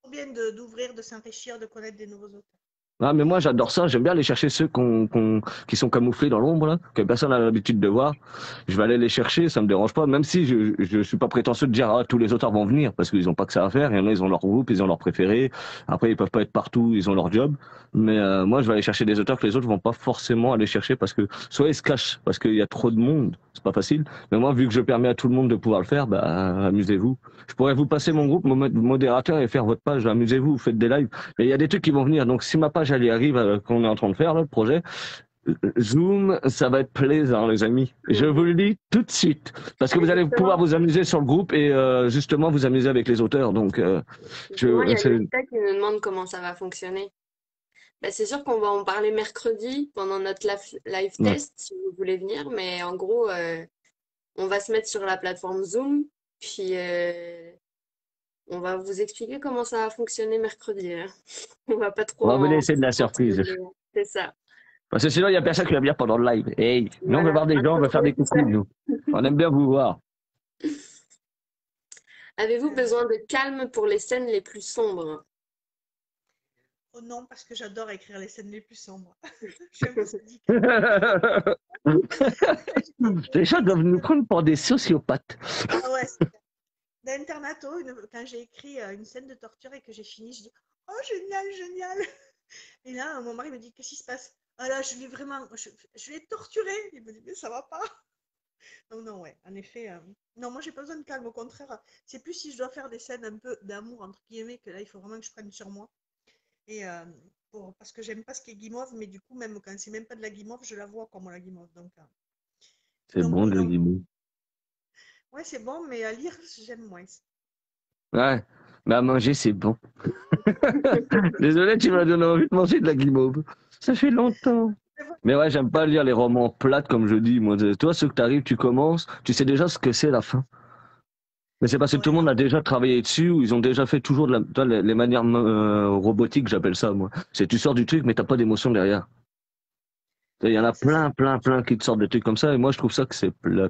trop bien d'ouvrir, de s'enrichir, de connaître des nouveaux auteurs. Ah, mais moi j'adore ça, j'aime bien aller chercher ceux qui sont camouflés dans l'ombre, là, que personne n'a l'habitude de voir. Je vais aller les chercher, ça me dérange pas, même si je suis pas prétentieux de dire tous les auteurs vont venir, parce qu'ils ont pas que ça à faire, il y en a, ils ont leur groupe, ils ont leur préféré, après ils peuvent pas être partout, ils ont leur job, mais moi je vais aller chercher des auteurs que les autres vont pas forcément aller chercher, parce que soit ils se cachent, parce qu'il y a trop de monde, c'est pas facile, mais moi vu que je permets à tout le monde de pouvoir le faire, bah amusez-vous. Je pourrais vous passer mon groupe, mon modérateur et faire votre page, amusez-vous, vous faites des lives. Mais il y a des trucs qui vont venir. Donc, si ma page, elle y arrive, qu'on est en train de faire, là, le projet, Zoom, ça va être plaisant, les amis. Je vous Mhm. le dis tout de suite. Parce que vous allez pouvoir Justement, vous amuser sur le groupe et justement vous amuser avec les auteurs. Donc, justement, il y a c'est Lolita qui nous demande comment ça va fonctionner. Bah, c'est sûr qu'on va en parler mercredi pendant notre live Ouais. test, si vous voulez venir, mais en gros, on va se mettre sur la plateforme Zoom, puis on va vous expliquer comment ça va fonctionner mercredi, hein. On va pas On trop va vous laisser de la en surprise. spoiler. C'est ça. Parce que sinon, il n'y a personne qui va venir pendant le live. Hey, nous, on veut Voilà, voir des gens, on veut faire des coucous, introduction. nous. On aime bien vous voir. Avez-vous Euh, besoin de calme pour les scènes les plus sombres? oh non, parce que j'adore écrire les scènes les plus sombres. Je suis un peu sadique, hein. Les gens doivent nous J'ai- prendre pour des sociopathes. Ah ouais, d'Internato, quand j'ai écrit une scène de torture et que j'ai fini, je dis oh génial, génial. Et là, mon mari me dit qu'est-ce qui se passe? Ah là, je l'ai vraiment, je l'ai torturé. Il me dit mais ça va pas. Donc non, ouais, en effet, non, moi j'ai pas besoin de calme, au contraire, c'est plus si je dois faire des scènes un peu d'amour entre guillemets que là, il faut vraiment que je prenne sur moi. Et parce que j'aime pas ce qui est guimauve, mais du coup, même quand c'est même pas de la guimauve, je la vois comme la guimauve. C'est Donc bon, oui, le non. guimau. Ouais, c'est bon, mais à lire, j'aime moins. Ouais. Mais à manger, c'est bon. Désolé, tu m'as donné envie de manger de la guimauve. Ça fait longtemps. Mais ouais, j'aime pas lire les romans plates, comme je dis. Moi, toi, ceux que t'arrives, tu commences, tu sais déjà ce que c'est la fin. Mais c'est parce que tout le Ouais, monde non. a déjà travaillé dessus, ou ils ont déjà fait toujours toi, les manières robotiques, j'appelle ça, moi. C'est tu sors du truc, mais t'as pas d'émotion derrière. Il y en Ouais, a ça c'est. plein, plein, plein qui te sortent des trucs comme ça, et moi, je trouve ça que c'est plat.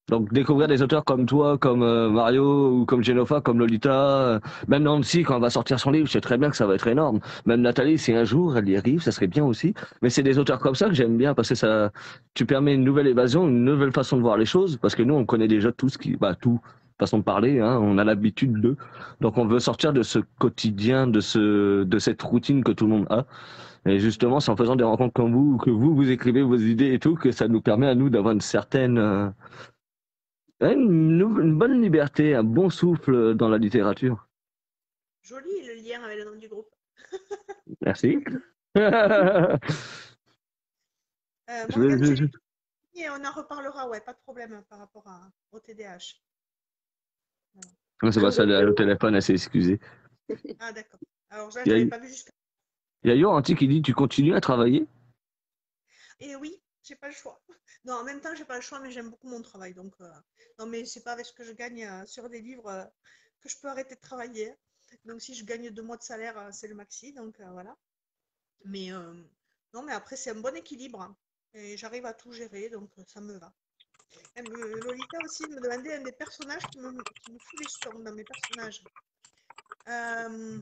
Donc découvrir des auteurs comme toi, comme Mario ou comme Genofa, comme Lolita, même Nancy quand elle va sortir son livre, je sais très bien que ça va être énorme. Même Nathalie, si un jour elle y arrive, ça serait bien aussi. Mais c'est des auteurs comme ça que j'aime bien parce que ça, tu permets une nouvelle évasion, une nouvelle façon de voir les choses. Parce que nous, on connaît déjà tout ce qui, bah tout, façon de parler, hein, on a l'habitude de. Donc on veut sortir de ce quotidien, de cette routine que tout le monde a. Et justement, c'est en faisant des rencontres comme vous, que vous écrivez vos idées et tout, que ça nous permet à nous d'avoir une certaine ouais, une bonne liberté, un bon souffle dans la littérature. Joli le lien avec le nom du groupe. Merci. je, Morgane, j'ai je- lu tout et on en reparlera, ouais, pas de problème par rapport au TDAH. Voilà. c'est pas ça, le téléphone, elle s'est excusée. Ah d'accord. Alors là, Il je y a, l'avais il pas vu jusqu'à. y a Yoranti qui dit, tu continues à travailler? Et oui, j'ai pas le choix. Non, en même temps, j'ai pas le choix, mais j'aime beaucoup mon travail. Non, mais c'est pas avec ce que je gagne sur des livres que je peux arrêter de travailler. Donc, si je gagne 2 mois de salaire, c'est le maxi. Voilà. Mais non, mais après, c'est un bon équilibre, hein. Et j'arrive à tout gérer, donc ça me va. Lolita aussi me demandait un des personnages qui me fout les jetons dans mes personnages. Euh,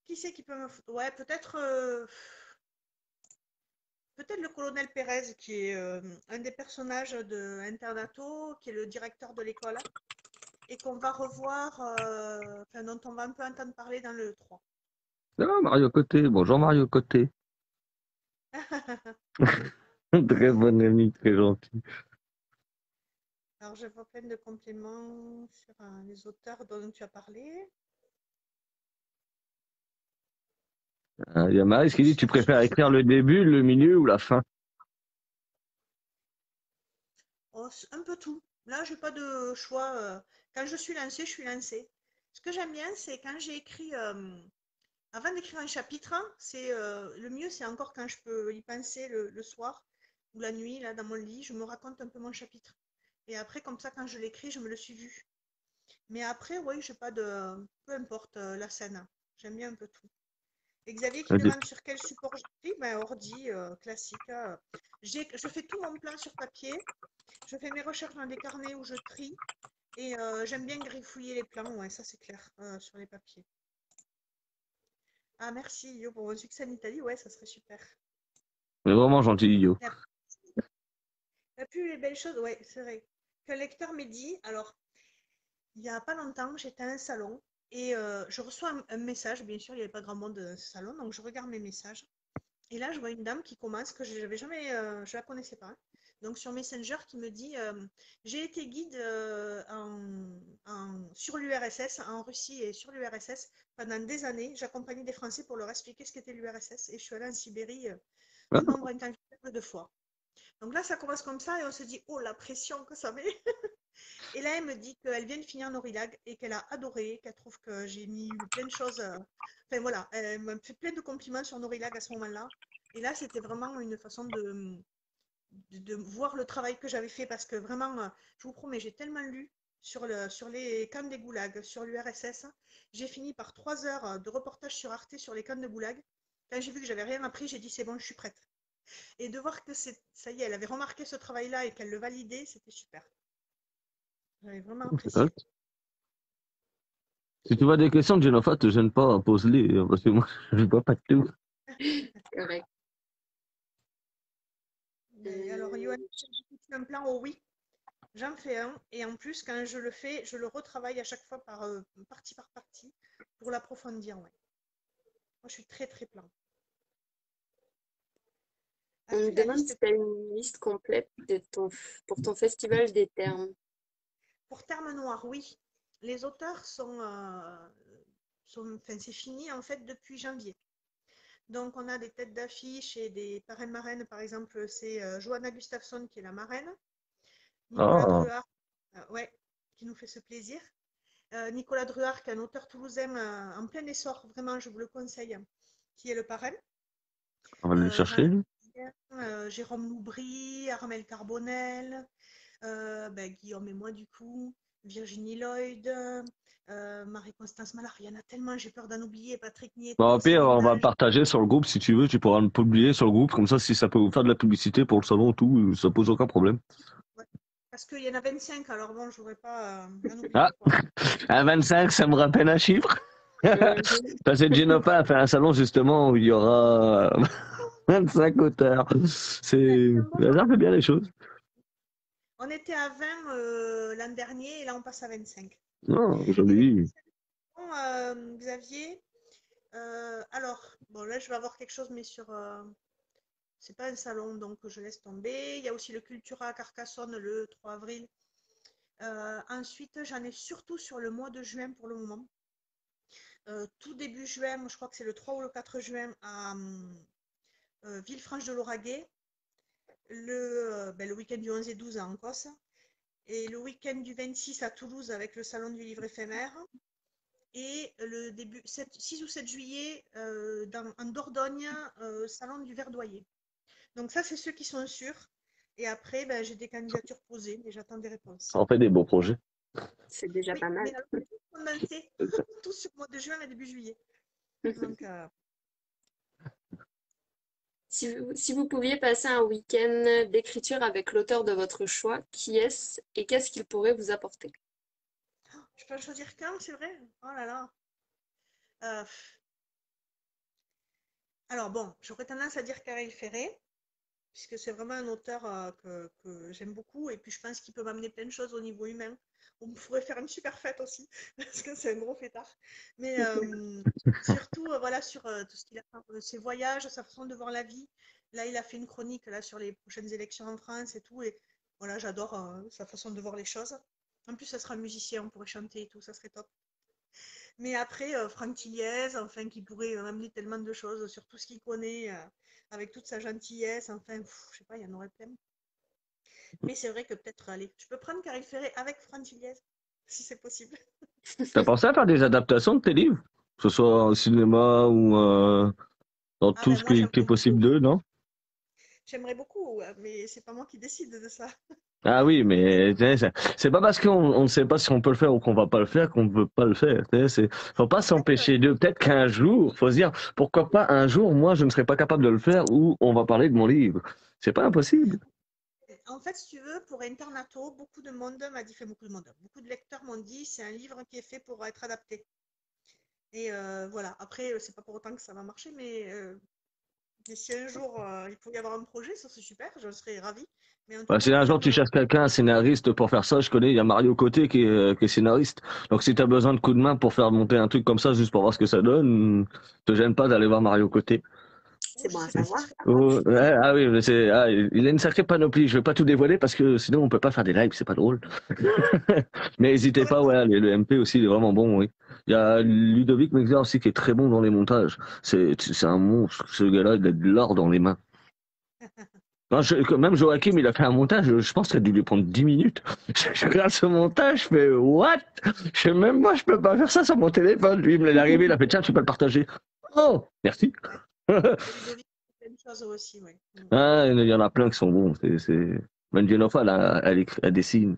qui c'est qui peut me foutre? Ouais, peut-être le colonel Pérez, qui est un des personnages de Internato, qui est le directeur de l'école, et qu'on va revoir, enfin, dont on va un peu entendre parler dans le 3. Ah, Mario Côté. Bonjour Mario Côté. Très bon ami, très gentil. Alors, je vois plein de compléments sur les auteurs dont tu as parlé. Il y a Maris Je qui dit, tu cherche. préfères écrire le début, le milieu ou la fin? Oh, un peu tout. Là, j'ai pas de choix. Quand je suis lancée, je suis lancée. Ce que j'aime bien, c'est quand j'ai écrit, avant d'écrire un chapitre, hein, c'est le mieux, c'est encore quand je peux y penser le soir ou la nuit, là, dans mon lit, je me raconte un peu mon chapitre. Et après, comme ça, quand je l'écris, je me le suis vu. Mais après, oui, j'ai pas de. Peu importe la scène. J'aime bien un peu tout. Et Xavier qui demande sur quel support j'écris, ben ordi, classique. Je fais tout mon plan sur papier. Je fais mes recherches dans des carnets où je trie. Et j'aime bien griffouiller les plans, ouais, ça c'est clair, sur les papiers. Ah, merci Yo pour votre succès en Italie, ouais, ça serait super. Mais vraiment gentil, Yo. La, la plus les belles choses, ouais, c'est vrai. Qu'un lecteur m'ait dit, alors, il n'y a pas longtemps, j'étais à un salon et je reçois un message, bien sûr, il n'y avait pas grand monde dans ce salon, donc je regarde mes messages. Et là, je vois une dame qui commence, que je n'avais jamais, je la connaissais pas, hein. Donc sur Messenger, qui me dit, j'ai été guide sur l'URSS, en Russie et sur l'URSS pendant des années. J'accompagnais des Français pour leur expliquer ce qu'était l'URSS et je suis allée en Sibérie Ah, un nombre incalculable de fois. Donc là, ça commence comme ça et on se dit, oh la pression que ça met. Et là, elle me dit qu'elle vient de finir Norilag et qu'elle a adoré, qu'elle trouve que j'ai mis plein de choses. Enfin voilà, elle m'a fait plein de compliments sur Norilag à ce moment-là. Et là, c'était vraiment une façon de voir le travail que j'avais fait parce que vraiment, je vous promets, j'ai tellement lu sur les camps des goulags, sur l'URSS. J'ai fini par 3 heures de reportage sur Arte sur les camps de goulag. Quand j'ai vu que j'avais rien appris, j'ai dit c'est bon, je suis prête. Et de voir que ça y est, elle avait remarqué ce travail-là et qu'elle le validait, c'était super. J'avais vraiment C'est ça. apprécié. Si tu vois des questions de Génophat, te gêne pas, pose-les, parce que moi, je vois pas de tout. Correct. Mais alors, Johan, j'ai fait un plan au oui. J'en fais un. Et en plus, quand je le fais, je le retravaille à chaque fois partie par partie pour l'approfondir. Ouais. Moi, je suis très, très plan. On me As-tu la demande si liste tu as une liste complète pour ton festival des termes. pour Terme Noir? Oui. Les auteurs enfin, c'est fini en fait depuis janvier. Donc, on a des têtes d'affiche et des parraines marraines. Par exemple, c'est Johanna Gustafsson qui est la marraine. Nicolas Ah, Druard, ouais, qui nous fait ce plaisir. Nicolas Druard, qui est un auteur toulousain en plein essor, vraiment, je vous le conseille, qui est le parrain. on va aller Jean chercher. Jérôme Loubry, Armel Carbonel, Guillaume et moi, du coup, Virginie Lloyd, Marie-Constance Mallard. Il y en a tellement, j'ai peur d'en oublier. Patrick Bon, au Nieto, pire, Céline on va le Lange. partager sur le groupe si tu veux. Tu pourras le publier sur le groupe. Comme ça, si ça peut vous faire de la publicité pour le salon, tout, ça pose aucun problème. Ouais. Parce qu'il y en a 25, alors bon, je ne voudrais pas en Ah, oublier, quoi. à 25, ça me rappelle un chiffre. Mhm. Parce que Genopa a fait un salon justement où il y aura 25 auteurs. Ouais, C'est, c'est un bon le nombre. hasard fait bien les choses. On était à 20 l'an dernier et là, on passe à 25. Non, Et les joli. bon, Xavier, alors, bon, là, je vais avoir quelque chose, mais c'est pas un salon, donc je laisse tomber. Il y a aussi le Cultura à Carcassonne le 3 avril. Ensuite, j'en ai surtout sur le mois de juin pour le moment. Tout début juin, je crois que c'est le 3 ou le 4 juin à Villefranche de Lauragais. Le week-end du 11 et 12 à Ancos. Et le week-end du 26 à Toulouse avec le salon du livre éphémère. Et le début 6 ou 7 juillet en Dordogne, salon du Verdoyer. Donc ça, c'est ceux qui sont sûrs. Et après, j'ai des candidatures posées, mais j'attends des réponses. On fait des beaux projets. C'est déjà Oui, pas mal. mais alors, tout condensé, tout sur le mois de juin et début juillet. Donc, Si vous pouviez passer un week-end d'écriture avec l'auteur de votre choix, qui est-ce et qu'est-ce qu'il pourrait vous apporter? je peux en choisir qu'un, c'est vrai? Oh là là. Euh, alors bon, j'aurais tendance à dire Karel Ferré, puisque c'est vraiment un auteur que j'aime beaucoup, et puis je pense qu'il peut m'amener plein de choses au niveau humain. On pourrait faire une super fête aussi, parce que c'est un gros fêtard. Mais surtout, voilà, sur tout ce qu'il a fait, ses voyages, sa façon de voir la vie. Là, il a fait une chronique là, sur les prochaines élections en France et tout, et voilà, j'adore sa façon de voir les choses. En plus, ça sera un musicien, on pourrait chanter et tout, ça serait top. Mais après, Franck Tilliez, enfin, qui pourrait amener tellement de choses sur tout ce qu'il connaît, avec toute sa gentillesse, enfin, je sais pas, il y en aurait plein. Mais c'est vrai que peut-être, allez, je peux prendre Caril Ferré avec Franck Tilliez, si c'est possible. T'as pensé à faire des adaptations de tes livres? Que ce soit au cinéma ou dans Ah tout ben ce moi, qui est possible d'eux, non? j'aimerais beaucoup, mais c'est pas moi qui décide de ça. Ah oui, mais tu sais, c'est pas parce qu'on ne sait pas si on peut le faire ou qu'on va pas le faire qu'on ne veut pas le faire. Tu sais, faut pas En fait, s'empêcher de. Peut-être qu'un jour, faut se dire, pourquoi pas un jour, moi, je ne serai pas capable de le faire ou on va parler de mon livre. C'est pas impossible. si tu veux, pour Internato, beaucoup de monde m'a dit, fait beaucoup de monde, beaucoup de lecteurs m'ont dit, c'est un livre qui est fait pour être adapté. Et voilà, après, c'est pas pour autant que ça va marcher, mais si un jour il pouvait y avoir un projet, ça c'est super, je serais ravie. Mais en tout Bah, cas, si un moi jour tu j'adore. cherches quelqu'un, un scénariste pour faire ça, je connais, il y a Mario Côté qui est scénariste. Donc si tu as besoin de coups de main pour faire monter un truc comme ça, juste pour voir ce que ça donne, te gêne pas d'aller voir Mario Côté. C'est Je bon à sais pas si je savoir. serais capable, je Oh, suis pas ouais, là. ah oui, mais il a une sacrée panoplie. Je vais pas tout dévoiler parce que sinon on peut pas faire des lives, c'est pas drôle. Mais n'hésitez pas, ouais, le MP aussi, il est vraiment bon, oui. Il y a Ludovic Mexer aussi qui est très bon dans les montages. C'est un monstre, ce gars-là, il a de l'or dans les mains. Non, même Joachim, il a fait un montage, je pense que ça a dû lui prendre 10 minutes. Je regarde ce montage, je fais what? Je fais même moi, je peux pas faire ça sur mon téléphone. Lui, il me l'a arrivé, il a fait tiens, tu peux le partager. Oh, merci. Ouais. Et Ludovic, c'est la même chose aussi, oui. Ah, il y en a plein qui sont bons. Même Jennifer, elle dessine.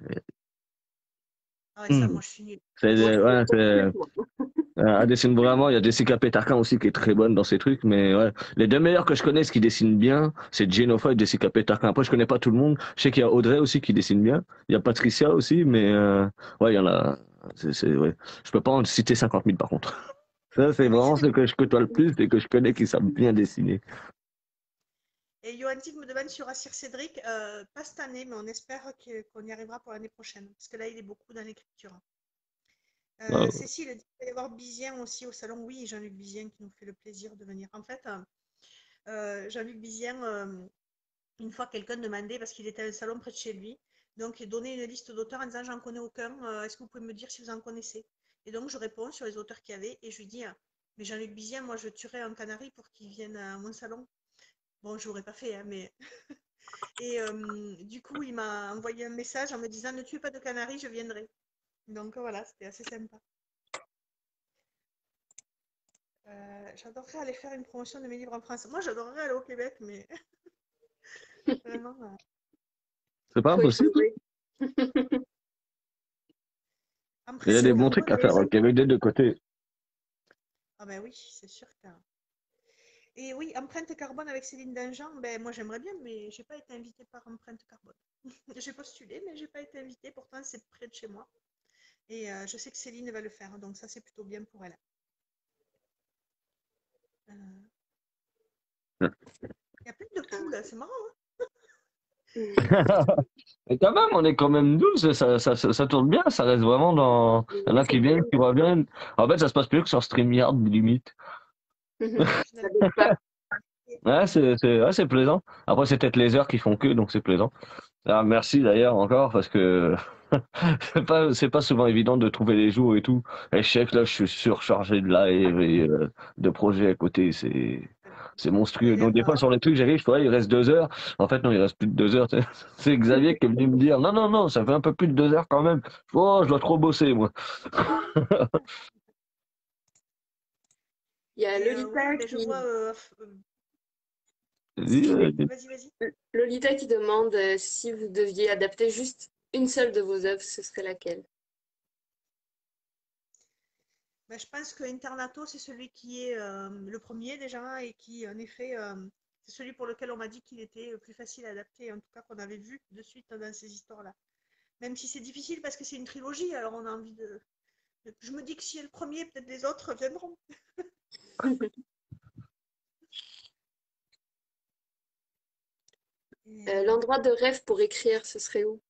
Ah ouais, ça, Hmm. moi, je suis nulle. Ouais, elle dessine vraiment. Il y a Jessica Peterkin aussi qui est très bonne dans ces trucs. Mais ouais, les deux meilleurs que je connaisse qui dessinent bien, c'est Jennifer et Jessica Peterkin. Après, je connais pas tout le monde. Je sais qu'il y a Audrey aussi qui dessine bien. Il y a Patricia aussi, mais ouais, il y en a. Ouais. Je peux pas en citer 50 000 par contre. Ça, c'est Oui, vraiment ce que je côtoie le plus et que je connais qui savent bien dessiner. et Johan Tig me demande sur Assir Cédric, pas cette année, mais on espère qu'on y arrivera pour l'année prochaine. Parce que là, il est beaucoup dans l'écriture. Ouais. Cécile dit qu'il va y avoir Bizien aussi au salon. Oui, Jean-Luc Bizien qui nous fait le plaisir de venir. En fait, Jean-Luc Bizien, une fois, quelqu'un demandait, parce qu'il était à un salon près de chez lui, donc il donnait une liste d'auteurs en disant j'en connais aucun, est-ce que vous pouvez me dire si vous en connaissez? Et donc je réponds sur les auteurs qu'il y avait et je lui dis mais Jean-Luc Bizien, moi je tuerais un canari pour qu'il vienne à mon salon. Bon, je l'aurais pas fait, hein, mais. Et du coup, il m'a envoyé un message en me disant ne tuez pas de canari, je viendrai. Donc voilà, c'était assez sympa. J'adorerais aller faire une promotion de mes livres en France. Moi, j'adorerais aller au Québec, mais vraiment. C'est pas Faut y impossible. trouver. Il y a Empreinte des bons trucs carbone à avec faire au Céline. Québec des deux côtés. Ah ben oui, c'est sûr que. Et oui, empreinte carbone avec Céline Dangean, ben moi j'aimerais bien, mais j'ai pas été invitée par empreinte carbone. J'ai postulé, mais j'ai pas été invitée. Pourtant, c'est près de chez moi. Et je sais que Céline va le faire, donc ça c'est plutôt bien pour elle. Euh, Il y a plein de poules, c'est marrant. Et quand même, on est quand même 12, ça tourne bien, ça reste vraiment dans. Il y en Oui, a c'est qui viennent, cool. qui reviennent. En fait, ça se passe mieux que sur StreamYard, limite. Ça Finalement. bouge pas. Ouais, c'est plaisant. Après, c'est peut-être les heures qui font que, donc c'est plaisant. Ah, merci d'ailleurs encore, parce que c'est pas souvent évident de trouver les jours et tout. Et je sais que là, je suis surchargé de live et de projets à côté, c'est monstrueux. Donc D'ailleurs, des fois, sur les trucs, j'arrive, je fais, ouais, il reste 2 heures. En fait, non, il reste plus de 2 heures. C'est Xavier qui est venu me dire, non, non, non, ça fait un peu plus de 2 heures quand même. Oh, je dois trop bosser, moi. Il y a et oui, Lolita ben, je qui, vois. Vas-y, Si, vas-y. vas-y, vas-y. Lolita qui demande si vous deviez adapter juste une seule de vos œuvres, ce serait laquelle? Ben, je pense que Internato, c'est celui qui est le premier déjà et qui, en effet, c'est celui pour lequel on m'a dit qu'il était plus facile à adapter, en tout cas qu'on avait vu de suite dans ces histoires-là. Même si c'est difficile parce que c'est une trilogie, alors on a envie de. Je me dis que si est le premier, peut-être les autres viendront. Et, L'endroit de rêve pour écrire, ce serait où?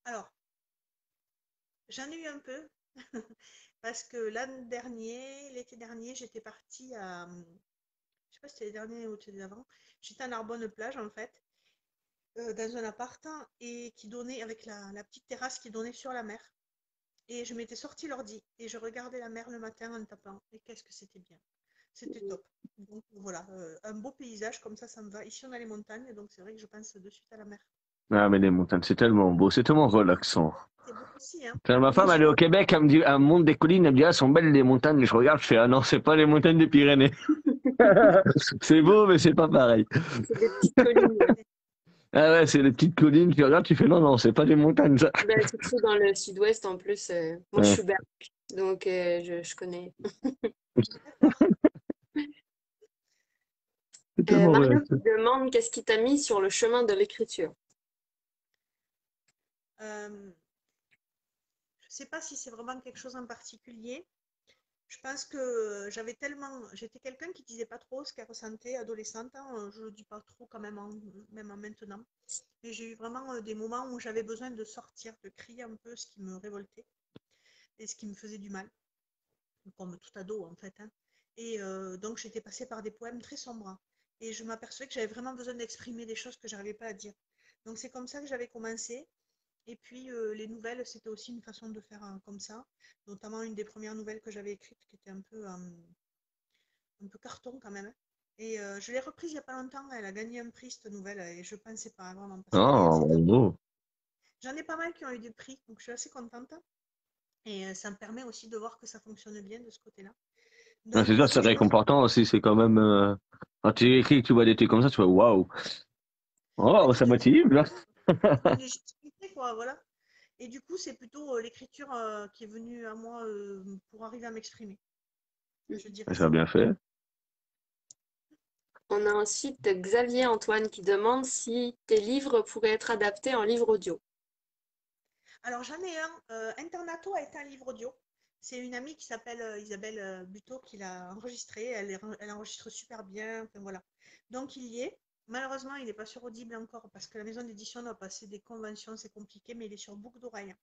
alors, j'en ai eu un peu parce que l'été dernier, j'étais partie à. Je sais pas si c'était les derniers ou l'été d'avant. J'étais à Narbonne-Plage en fait, dans un appart et qui donnait avec la petite terrasse qui donnait sur la mer. Et je m'étais sortie l'ordi et je regardais la mer le matin en tapant. Et qu'est-ce que c'était bien. C'était top. Donc voilà, un beau paysage comme ça me va. Ici, on a les montagnes, donc c'est vrai que je pense de suite à la mer. Ah, mais les montagnes, c'est tellement beau, c'est tellement relaxant. C'est beau aussi, hein. Quand ma Mais femme, elle est au Québec, elle me dit, elle monte des collines, elle me dit, ah, elles sont belles les montagnes. Je regarde, je fais, ah non, c'est pas les montagnes des Pyrénées. C'est beau, mais c'est pas pareil. C'est des petites collines. Ouais. Ah ouais, c'est les petites collines, tu regardes, tu fais, non, non, c'est pas des montagnes, ça. Ben, surtout dans le sud-ouest en plus. Moi, je Ouais, suis berge, donc je connais. D'accord. c'est tellement Mario relaxant. qui demande qu'est-ce qui t'a mis sur le chemin de l'écriture. Euh, je sais pas si c'est vraiment quelque chose en particulier. Je pense que j'étais quelqu'un qui disait pas trop ce qu'elle ressentait adolescente, hein. Je le dis pas trop quand même, même en maintenant. Mais j'ai eu vraiment des moments où j'avais besoin de sortir, de crier un peu ce qui me révoltait et ce qui me faisait du mal, comme tout ado en fait, hein. Et donc j'étais passée par des poèmes très sombres. Et je m'apercevais que j'avais vraiment besoin d'exprimer des choses que je n'arrivais pas à dire. Donc c'est comme ça que j'avais commencé. Et puis les nouvelles, c'était aussi une façon de faire comme ça. Notamment une des premières nouvelles que j'avais écrites qui était un peu carton quand même, hein. Et je l'ai reprise il n'y a pas longtemps. Elle a gagné un prix, cette nouvelle, et je ne pensais pas vraiment, parce qu'elle est Oh, assez top. bravo. J'en ai pas mal qui ont eu des prix, donc je suis assez contente. Et ça me permet aussi de voir que ça fonctionne bien de ce côté-là. Ouais, c'est Donc, sûr, c'est oui, moi, réconfortant aussi. C'est quand même. Quand tu écris, que tu vois des trucs comme ça, tu vois, waouh. ouais, Oh, tu ça te dis, motive, là. une légitimité, quoi, voilà. Et du coup, c'est plutôt l'écriture qui est venue à moi pour arriver à m'exprimer. Je dirais Ça a ça. bien fait. On a ensuite Xavier Antoine qui demande si tes livres pourraient être adaptés en livre audio. Alors, j'en ai un. Internato a été un livre audio. C'est une amie qui s'appelle Isabelle Buteau qui l'a enregistré. Elle enregistre super bien. Enfin, voilà. Donc, il y est. Malheureusement, il n'est pas sur Audible encore parce que la maison d'édition doit passer des conventions, c'est compliqué, mais il est sur Boucle d'oreille.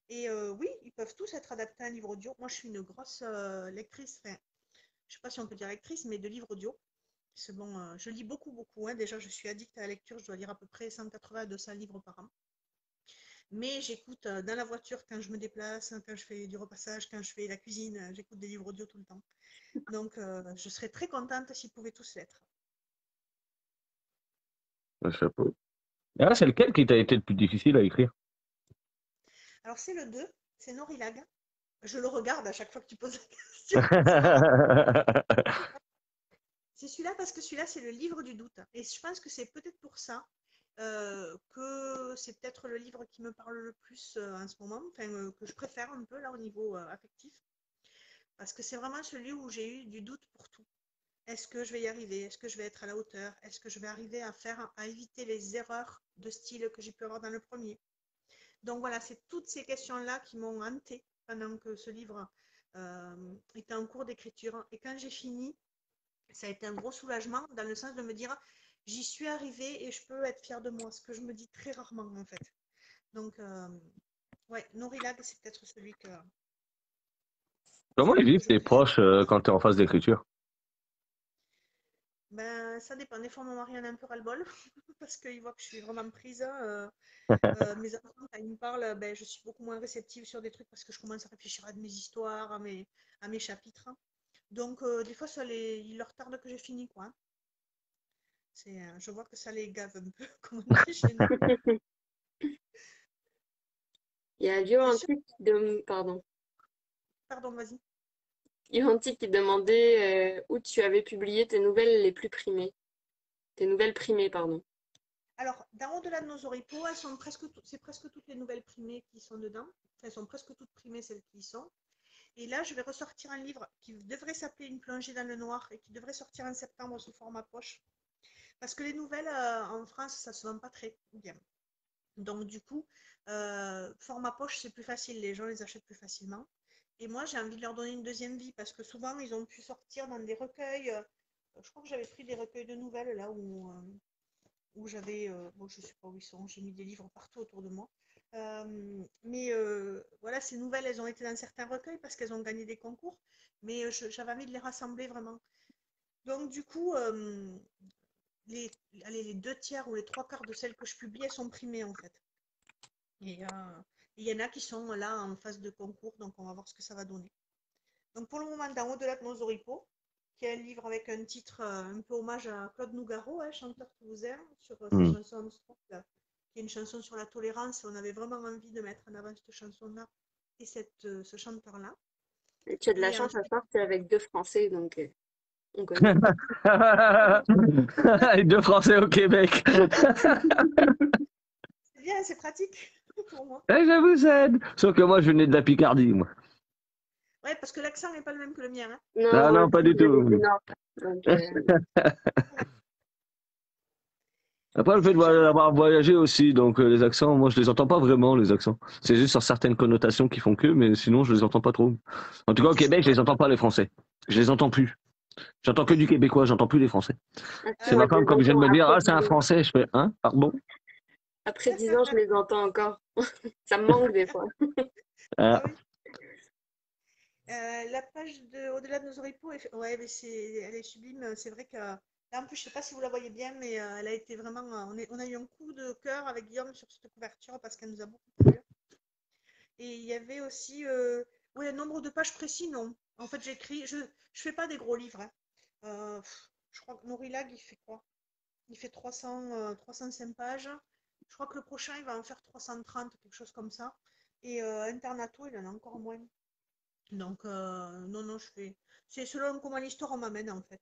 Et oui, ils peuvent tous être adaptés à un livre audio. Moi, je suis une grosse lectrice, enfin, je ne sais pas si on peut dire lectrice, mais de livres audio. C'est bon, je lis beaucoup, beaucoup, hein. Déjà, je suis addict à la lecture. Je dois lire à peu près 180 à 200 livres par an. Mais j'écoute dans la voiture quand je me déplace, quand je fais du repassage, quand je fais la cuisine, j'écoute des livres audio tout le temps. Donc, je serais très contente s'ils pouvaient tous l'être. Chapeau. Ah, c'est lequel qui t'a été le plus difficile à écrire? Alors, c'est le 2, c'est Norilag. Je le regarde à chaque fois que tu poses la question. C'est marrant. C'est celui-là parce que celui-là, c'est le livre du doute. Et je pense que c'est peut-être pour ça que c'est peut-être le livre qui me parle le plus en ce moment, enfin, que je préfère un peu là au niveau affectif. Parce que c'est vraiment celui où j'ai eu du doute pour tout. Est-ce que je vais y arriver? Est-ce que je vais être à la hauteur? Est-ce que je vais arriver à éviter les erreurs de style que j'ai pu avoir dans le premier? Donc voilà, c'est toutes ces questions-là qui m'ont hantée pendant que ce livre était en cours d'écriture. Et quand j'ai fini, ça a été un gros soulagement dans le sens de me dire j'y suis arrivée et je peux être fière de moi, ce que je me dis très rarement en fait. Donc, ouais, Norilag, c'est peut-être Comment ils celui que vivent je tes préfère. proches quand tu es en phase d'écriture? Ben, ça dépend. Des fois, mon mari en a un peu ras-le-bol parce qu'il voit que je suis vraiment prise. Mes enfants, quand ils me parlent, ben, je suis beaucoup moins réceptive sur des trucs parce que je commence à réfléchir à mes histoires, à mes chapitres. Donc, des fois, il leur tarde que j'ai fini, quoi, hein. Je vois que ça les gave un peu, comme on dit chez nous. Il y a C'est sûr. Pardon. Pardon, vas-y. Yoanti qui demandait où tu avais publié tes nouvelles les plus primées. Tes nouvelles primées, pardon. Alors, dans Au-delà de nos oripeaux, c'est presque toutes les nouvelles primées qui sont dedans. Enfin, elles sont presque toutes primées, celles qui y sont. Et là, je vais ressortir un livre qui devrait s'appeler Une plongée dans le noir et qui devrait sortir en septembre sous format poche. Parce que les nouvelles en France, ça se vend pas très bien. Donc, du coup, format poche, c'est plus facile. Les gens les achètent plus facilement. Et moi, j'ai envie de leur donner une deuxième vie parce que souvent, ils ont pu sortir dans des recueils. Je crois que j'avais pris des recueils de nouvelles là où j'avais, bon, je ne sais pas où ils sont, j'ai mis des livres partout autour de moi. Mais voilà, ces nouvelles, elles ont été dans certains recueils parce qu'elles ont gagné des concours, mais j'avais envie de les rassembler vraiment. Donc du coup, les, les deux tiers ou les trois quarts de celles que je publie, elles sont primées en fait. Et il y en a qui sont là en phase de concours, donc on va voir ce que ça va donner. Donc pour le moment, dans Au-delà de nos oripeaux, qui est un livre avec un titre un peu hommage à Claude Nougaro, hein, chanteur toulousain, sur sa Hmm. chanson Armstrong, qui est une chanson sur la tolérance. Et on avait vraiment envie de mettre en avant cette chanson-là et ce chanteur-là. Et tu as de la Et chance à ensuite, part, c'est avec deux Français, donc on connaît. Et deux Français au Québec. c'est bien, c'est pratique pour moi. Eh, je vous aide. Sauf que moi, je venais de la Picardie, moi. Ouais, parce que l'accent n'est pas le même que le mien, hein. Non, Ah moi non, pas aussi, du je venais du tout. Nord. Donc, Après, le fait d'avoir voyagé aussi, donc les accents, moi, je les entends pas vraiment, les accents. C'est juste sur certaines connotations qui font que, mais sinon, je les entends pas trop. En tout cas, au Québec, je les entends pas, les Français. Je les entends plus. J'entends que du québécois, j'entends plus les Français. C'est ma moi, je femme les comme vient de entends me dire, ah, c'est un Français. Je fais, hein, pardon. après 10 ans, je les entends encore. Ça me manque des fois. Ah, Ah oui. La page Au-delà de nos oripeaux, ouais, mais elle est sublime. C'est vrai que là, en plus, je sais pas si vous la voyez bien, mais elle a été vraiment. On a eu un coup de cœur avec Guillaume sur cette couverture parce qu'elle nous a beaucoup plu. Et il y avait aussi. Oui, le nombre de pages précis, non. En fait, j'écris. Je fais pas des gros livres, hein. Je crois que Norilag, il fait quoi? Il fait 305 pages. Je crois que le prochain, il va en faire 330, quelque chose comme ça. Et Internato, il en a encore moins. Donc, non, non, je fais. C'est selon comment l'histoire m'amène, en fait.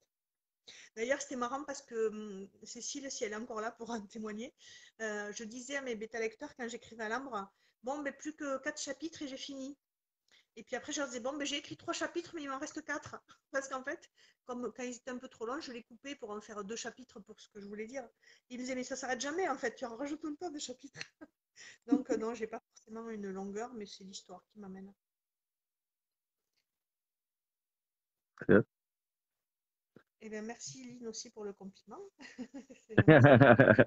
D'ailleurs, c'était marrant parce que Cécile, si elle est encore là pour en témoigner, je disais à mes bêta-lecteurs quand j'écrivais à l'ambre, bon, ben, plus que 4 chapitres et j'ai fini. Et puis après, je leur disais, bon, ben, j'ai écrit 3 chapitres, mais il m'en reste 4. Parce qu'en fait, comme quand ils étaient un peu trop longs, je les coupais pour en faire 2 chapitres pour ce que je voulais dire. Ils me disaient, mais ça s'arrête jamais, en fait, tu en rajoutes tout le temps des chapitres. Donc, non, j'ai pas forcément une longueur, mais c'est l'histoire qui m'amène. Bien. Eh bien, merci Lynn aussi pour le compliment. C'est Il gentil.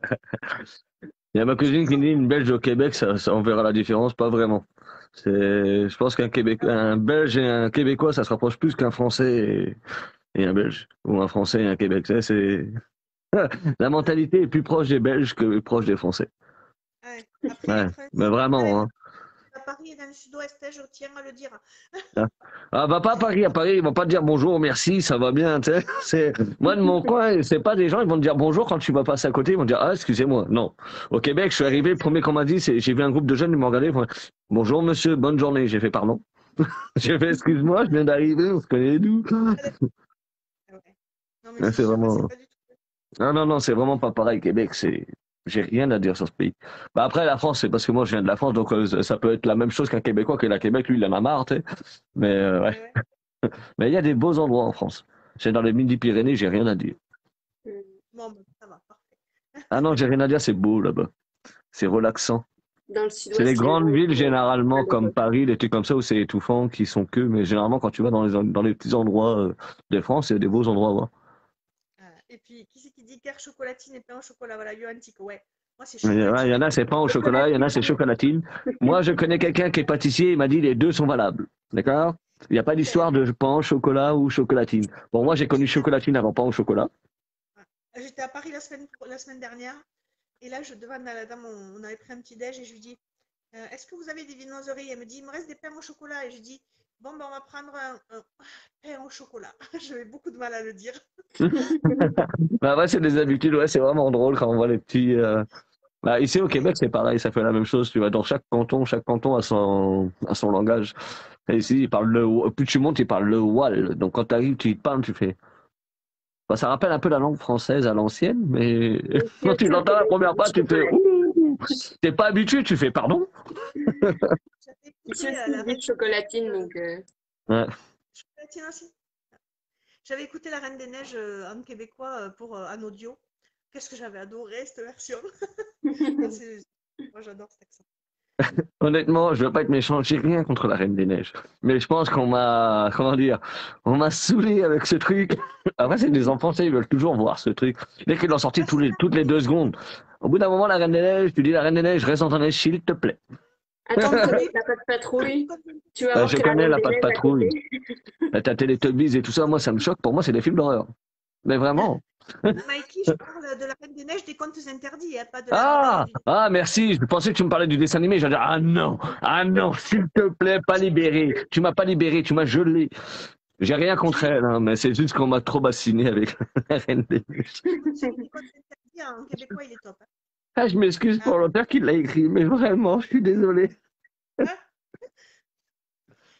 y a ma Je cousine vous qui dit en une Belge au Québec, on verra la différence, pas vraiment. Je pense un Belge et un Québécois, ça se rapproche plus qu'un Français et un Belge, ou un Français et un Québécois. La mentalité est plus proche des Belges que proche des Français. Ouais. Après, Ouais, être mais vraiment, hein. à Paris et dans le sud-ouest, je tiens à le dire. Ah bah pas à Paris, ils vont pas te dire bonjour, merci, ça va bien, tu sais. Moi de mon coin, c'est pas des gens, ils vont te dire bonjour quand tu vas passer à côté, ils vont te dire ah excusez-moi. Non. Au Québec, je suis arrivé, le premier qu'on m'a dit, j'ai vu un groupe de jeunes, ils m'ont regardé, ils m'ont dit, bonjour monsieur, bonne journée. J'ai fait pardon. J'ai fait excuse-moi, je viens d'arriver, on se connaît d'où? Ouais. Non, mais c'est C'est sûr, c'est vraiment. pas du tout. Non, c'est vraiment pas pareil. Québec, j'ai rien à dire sur ce pays. Bah après, la France, c'est parce que moi, je viens de la France, donc ça peut être la même chose qu'un Québécois, que la Québec, lui, il en a marre, tu sais. Mais ouais. Ouais, ouais. Mais il y a des beaux endroits en France. C'est dans les Midi-Pyrénées, j'ai rien à dire. Bon, ben, ça va, parfait. Ah non, j'ai rien à dire, c'est beau là-bas. C'est relaxant. Dans le C'est les sud-ouest, les grandes gens villes, sont généralement, comme malheureux. Paris, des trucs comme ça, où c'est étouffant, qui sont que, mais généralement, quand tu vas dans les petits endroits de France, il y a des beaux endroits à voir. Et puis, qui c'est qui dit cœur chocolatine et pain au chocolat? Voilà, Yoantique, ouais. Moi, c'est Il y chocolatine en et a, pain. c'est pain au chocolat, il y en a, c'est chocolatine. Moi, je connais quelqu'un qui est pâtissier, il m'a dit les deux sont valables. D'accord? Il n'y a pas Ben, d'histoire de pain au chocolat ou chocolatine. Bon, moi, j'ai connu j'étais à, chocolatine avant pain au chocolat. j'étais à Paris la semaine dernière. Et là, je demande à la dame, on avait pris un petit déj et je lui dis, est-ce que vous avez des viennoiseries? Elle me dit, il me reste des pains au chocolat. Et je dis, bon, ben, on va prendre un pain au chocolat. J'avais beaucoup de mal à le dire. Bah ouais, c'est des habitudes, ouais, c'est vraiment drôle quand on voit les petits. Bah, ici au Ouais. Québec, c'est pareil, ça fait la même chose. Tu vas dans chaque canton a son langage. Et ici, ils parlent plus tu montes, ils parlent le wall. Donc quand tu arrives, tu y parles, tu fais. Bah, ça rappelle un peu la langue française à l'ancienne, mais Et aussi quand au tu l'entends la Québec, première fois, tu fais. chocolat. Ouh, t'es pas habitué, tu fais pardon. J'avais Ici écouté aussi, la ils disent reine des chocolatine, neiges. donc Ouais. Chocolatine aussi. J'avais écouté la Reine des Neiges en québécois pour en audio. Qu'est-ce que j'avais adoré cette version. Non, moi, j'adore cet accent. Honnêtement, je veux pas être méchant, j'ai rien contre la Reine des Neiges. Mais je pense qu'on m'a, comment dire, on m'a saoulé avec ce truc. Après, c'est des enfants, tu sais, ils veulent toujours voir ce truc. Dès qu'ils l'ont sorti Ah, c'est ça. toutes les 2 secondes. Au bout d'un moment, la Reine des Neiges, tu dis la Reine des Neiges, reste dans ton neige, s'il te plaît. attends de Oui, connaître la patte patrouille. Tu vas voir Je que la connais Reine la des patte Neiges à côté. patrouille, la Teletubbies et tout ça, moi, ça me choque. Pour moi, c'est des films d'horreur. Mais vraiment. Mikey, je parle de la Reine des Neiges des contes interdits, hein, pas de la Reine des Merci. Je pensais que tu me parlais du dessin animé. J'allais dire, ah non, s'il te plaît, pas libéré. Tu m'as pas libéré, tu m'as gelé. J'ai rien contre Neiges. elle, hein, mais c'est juste qu'on m'a trop bassiné avec la Reine des Neiges. La série des contes interdits en québécois, il est top. Hein. Ah, je m'excuse Ah, pour l'auteur qui l'a écrit, mais vraiment, je suis désolé. ah.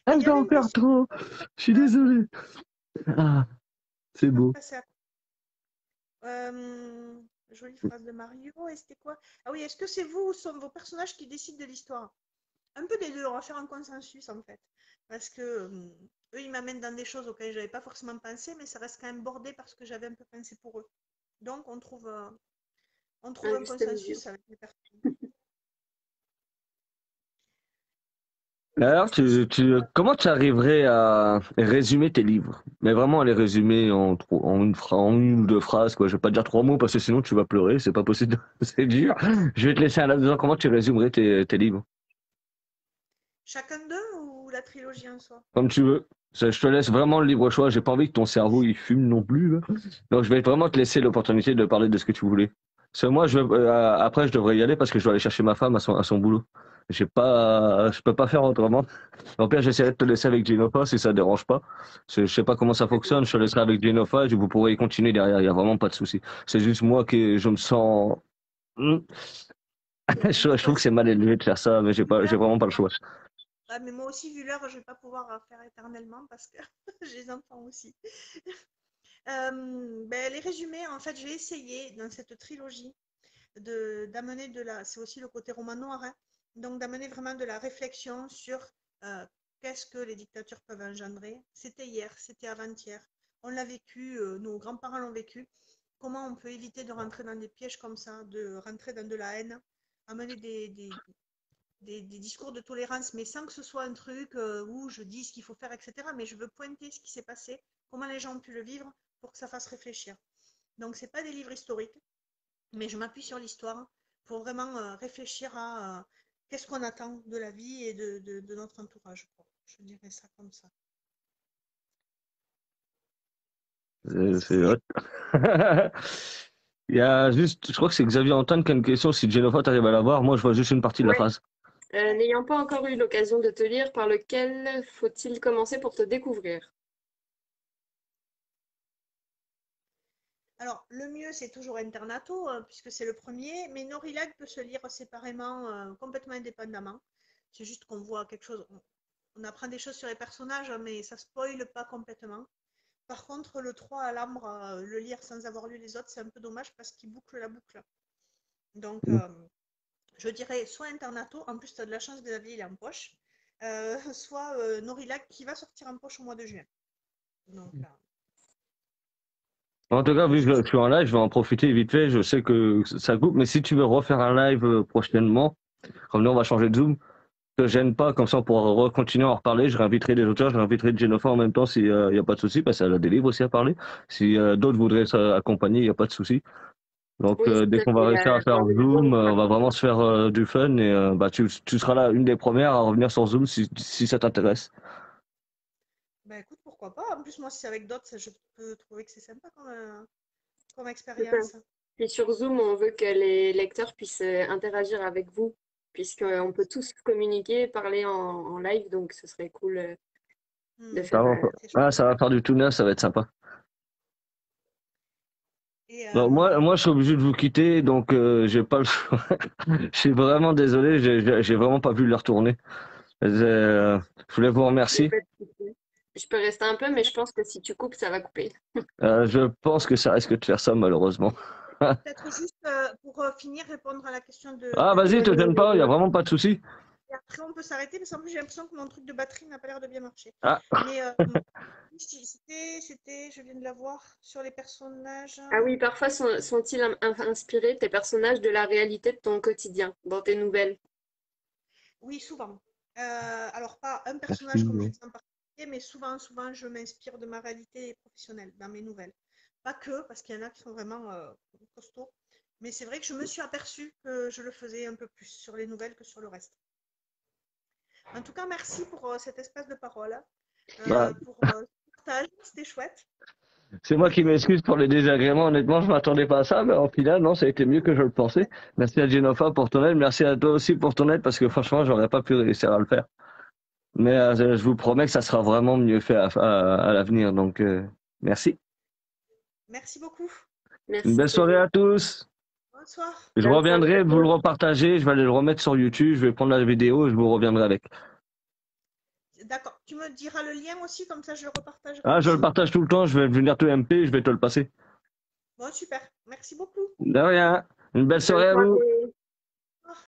Ah, Il je y dois avait en une faire question. trop. Je suis désolé. Ah, c'est On va beau. passer à jolie phrase de Mario. Et c'était quoi? Ah oui, est-ce que c'est vous ou sont vos personnages qui décident de l'histoire? Un peu des deux, on va faire un consensus en fait. Parce que eux, ils m'amènent dans des choses auxquelles je n'avais pas forcément pensé, mais ça reste quand même bordé parce que j'avais un peu pensé pour eux. Donc on trouve Un un juste milieu. consensus avec les personnes. Alors, comment tu arriverais à résumer tes livres? Mais vraiment à les résumer en une ou deux phrases, quoi. Je vais pas te dire 3 mots parce que sinon tu vas pleurer, c'est pas possible, c'est dur. Je vais te laisser à la maison. Comment tu résumerais tes livres? Chacun d'eux ou la trilogie en soi? Comme tu veux. Je te laisse vraiment le libre choix. J'ai pas envie que ton cerveau il fume non plus, là. Donc je vais vraiment te laisser l'opportunité de parler de ce que tu voulais. Parce que moi, après, je devrais y aller parce que je dois aller chercher ma femme à son boulot. Je peux pas faire autrement. En pire, j'essaierai de te laisser avec Genofa si ça te dérange pas. Je sais pas comment ça fonctionne, je te laisserai avec Genofa et vous pourrez continuer derrière, il y a vraiment pas de souci. C'est juste moi qui, je me sens, Hmm. Je trouve que c'est mal élevé de faire ça, mais j'ai vraiment pas le choix. Ouais, mais moi aussi, vu l'heure, je vais pas pouvoir faire éternellement parce que j'ai des enfants aussi. Ben, les résumés, en fait, j'ai essayé dans cette trilogie d'amener c'est aussi le côté roman noir, hein, donc d'amener vraiment de la réflexion sur euh, qu'est-ce que les dictatures peuvent engendrer. C'était hier, c'était avant-hier, on l'a vécu, nos grands-parents l'ont vécu. Comment on peut éviter de rentrer dans des pièges comme ça, de rentrer dans de la haine, amener des discours de tolérance, mais sans que ce soit un truc où je dis ce qu'il faut faire, etc. Mais je veux pointer ce qui s'est passé, comment les gens ont pu le vivre pour que ça fasse réfléchir. Donc, ce n'est pas des livres historiques, mais je m'appuie sur l'histoire pour vraiment réfléchir à qu'est-ce qu'on attend de la vie et de notre entourage, quoi. Je dirais ça comme ça. C'est hot. Il y a juste, je crois que c'est Xavier Antoine qui a une question. Si Jennifer t'arrives à la voir, moi je vois juste une partie de la Ouais. phrase. N'ayant pas encore eu l'occasion de te lire, par lequel faut-il commencer pour te découvrir? Alors, le mieux, c'est toujours Internato, puisque c'est le premier, mais Norilag peut se lire séparément, complètement indépendamment. C'est juste qu'on voit quelque chose, on apprend des choses sur les personnages, mais ça spoile pas complètement. Par contre, le 3 à l'ambre, le lire sans avoir lu les autres, c'est un peu dommage parce qu'il boucle la boucle. Donc, je dirais soit Internato, en plus tu as de la chance, Xavier, il est en poche, soit Norilag qui va sortir en poche au mois de juin. Donc, En tout cas, vu que je suis en live, je vais en profiter vite fait. Je sais que ça coupe, mais si tu veux refaire un live prochainement, comme nous on va changer de Zoom, te gêne pas, comme ça on pourra continuer à en reparler. Je réinviterai des auteurs, je réinviterai Jennifer en même temps s'il n'y a pas de souci, parce qu'elle a des livres aussi à parler. Si d'autres voudraient s'accompagner, il n'y a pas de souci. Donc Oui, dès tout à qu'on va fait. réussir à faire Dans les Zoom, vidéos, on va vraiment se faire du fun et bah, tu seras là une des premières à revenir sur Zoom si ça t'intéresse. bah écoute, pourquoi pas. En plus, moi, si c'est avec d'autres, je peux trouver que c'est sympa comme c'est ça. expérience. Et sur Zoom, on veut que les lecteurs puissent interagir avec vous, puisqu'on peut tous communiquer, parler en live, donc ce serait cool de Hmm, faire. c'est chouette. Ça va faire du tout neuf, ça va être sympa. Et Donc, moi, je suis obligé de vous quitter, donc j'ai pas le choix. Je suis vraiment désolé, j'ai vraiment pas pu le retourner. Je voulais vous Il y a remercier. pas de souci. Je peux rester un peu, mais je pense que si tu coupes, ça va couper. Je pense que ça risque de faire ça malheureusement. peut-être juste pour finir, répondre à la question Ah, de vas-y, te Léo. gêne pas, il y a vraiment pas de souci. Et après, on peut s'arrêter parce qu'en plus, j'ai l'impression que mon truc de batterie n'a pas l'air de bien marcher. Ah, Mais je viens de la voir sur les personnages. Ah oui, parfois sont-ils inspirés, tes personnages, de la réalité de ton quotidien, dans tes nouvelles? Oui, souvent. Alors, pas un personnage comme merci. fixé en particulier, mais souvent, je m'inspire de ma réalité professionnelle dans mes nouvelles. Pas que, parce qu'il y en a qui sont vraiment costauds. Mais c'est vrai que je me suis aperçue que je le faisais un peu plus sur les nouvelles que sur le reste. En tout cas, merci pour cet espace de parole, Bah, pour ce partage. C'était chouette. c'est moi qui m'excuse pour les désagréments. Honnêtement, je m'attendais pas à ça, mais en final, non, ça a été mieux que je le pensais. Merci à Genofa pour ton aide. Merci à toi aussi pour ton aide parce que franchement, j'aurais pas pu réussir à le faire. Mais je vous promets que ça sera vraiment mieux fait à l'avenir. Donc, merci. Merci beaucoup. Une Merci, belle soirée Céline. à tous. Bonsoir. Je Bonne soirée à reviendrai vous le tous. repartager. Je vais aller le remettre sur YouTube. Je vais prendre la vidéo et je vous reviendrai avec. D'accord. Tu me diras le lien aussi, comme ça je le repartagerai Ah, je le aussi. partage tout le temps. Je vais venir te MP. Je vais te le passer. Bon, super. Merci beaucoup. De rien. Une belle Bonne soirée à vous. soirée.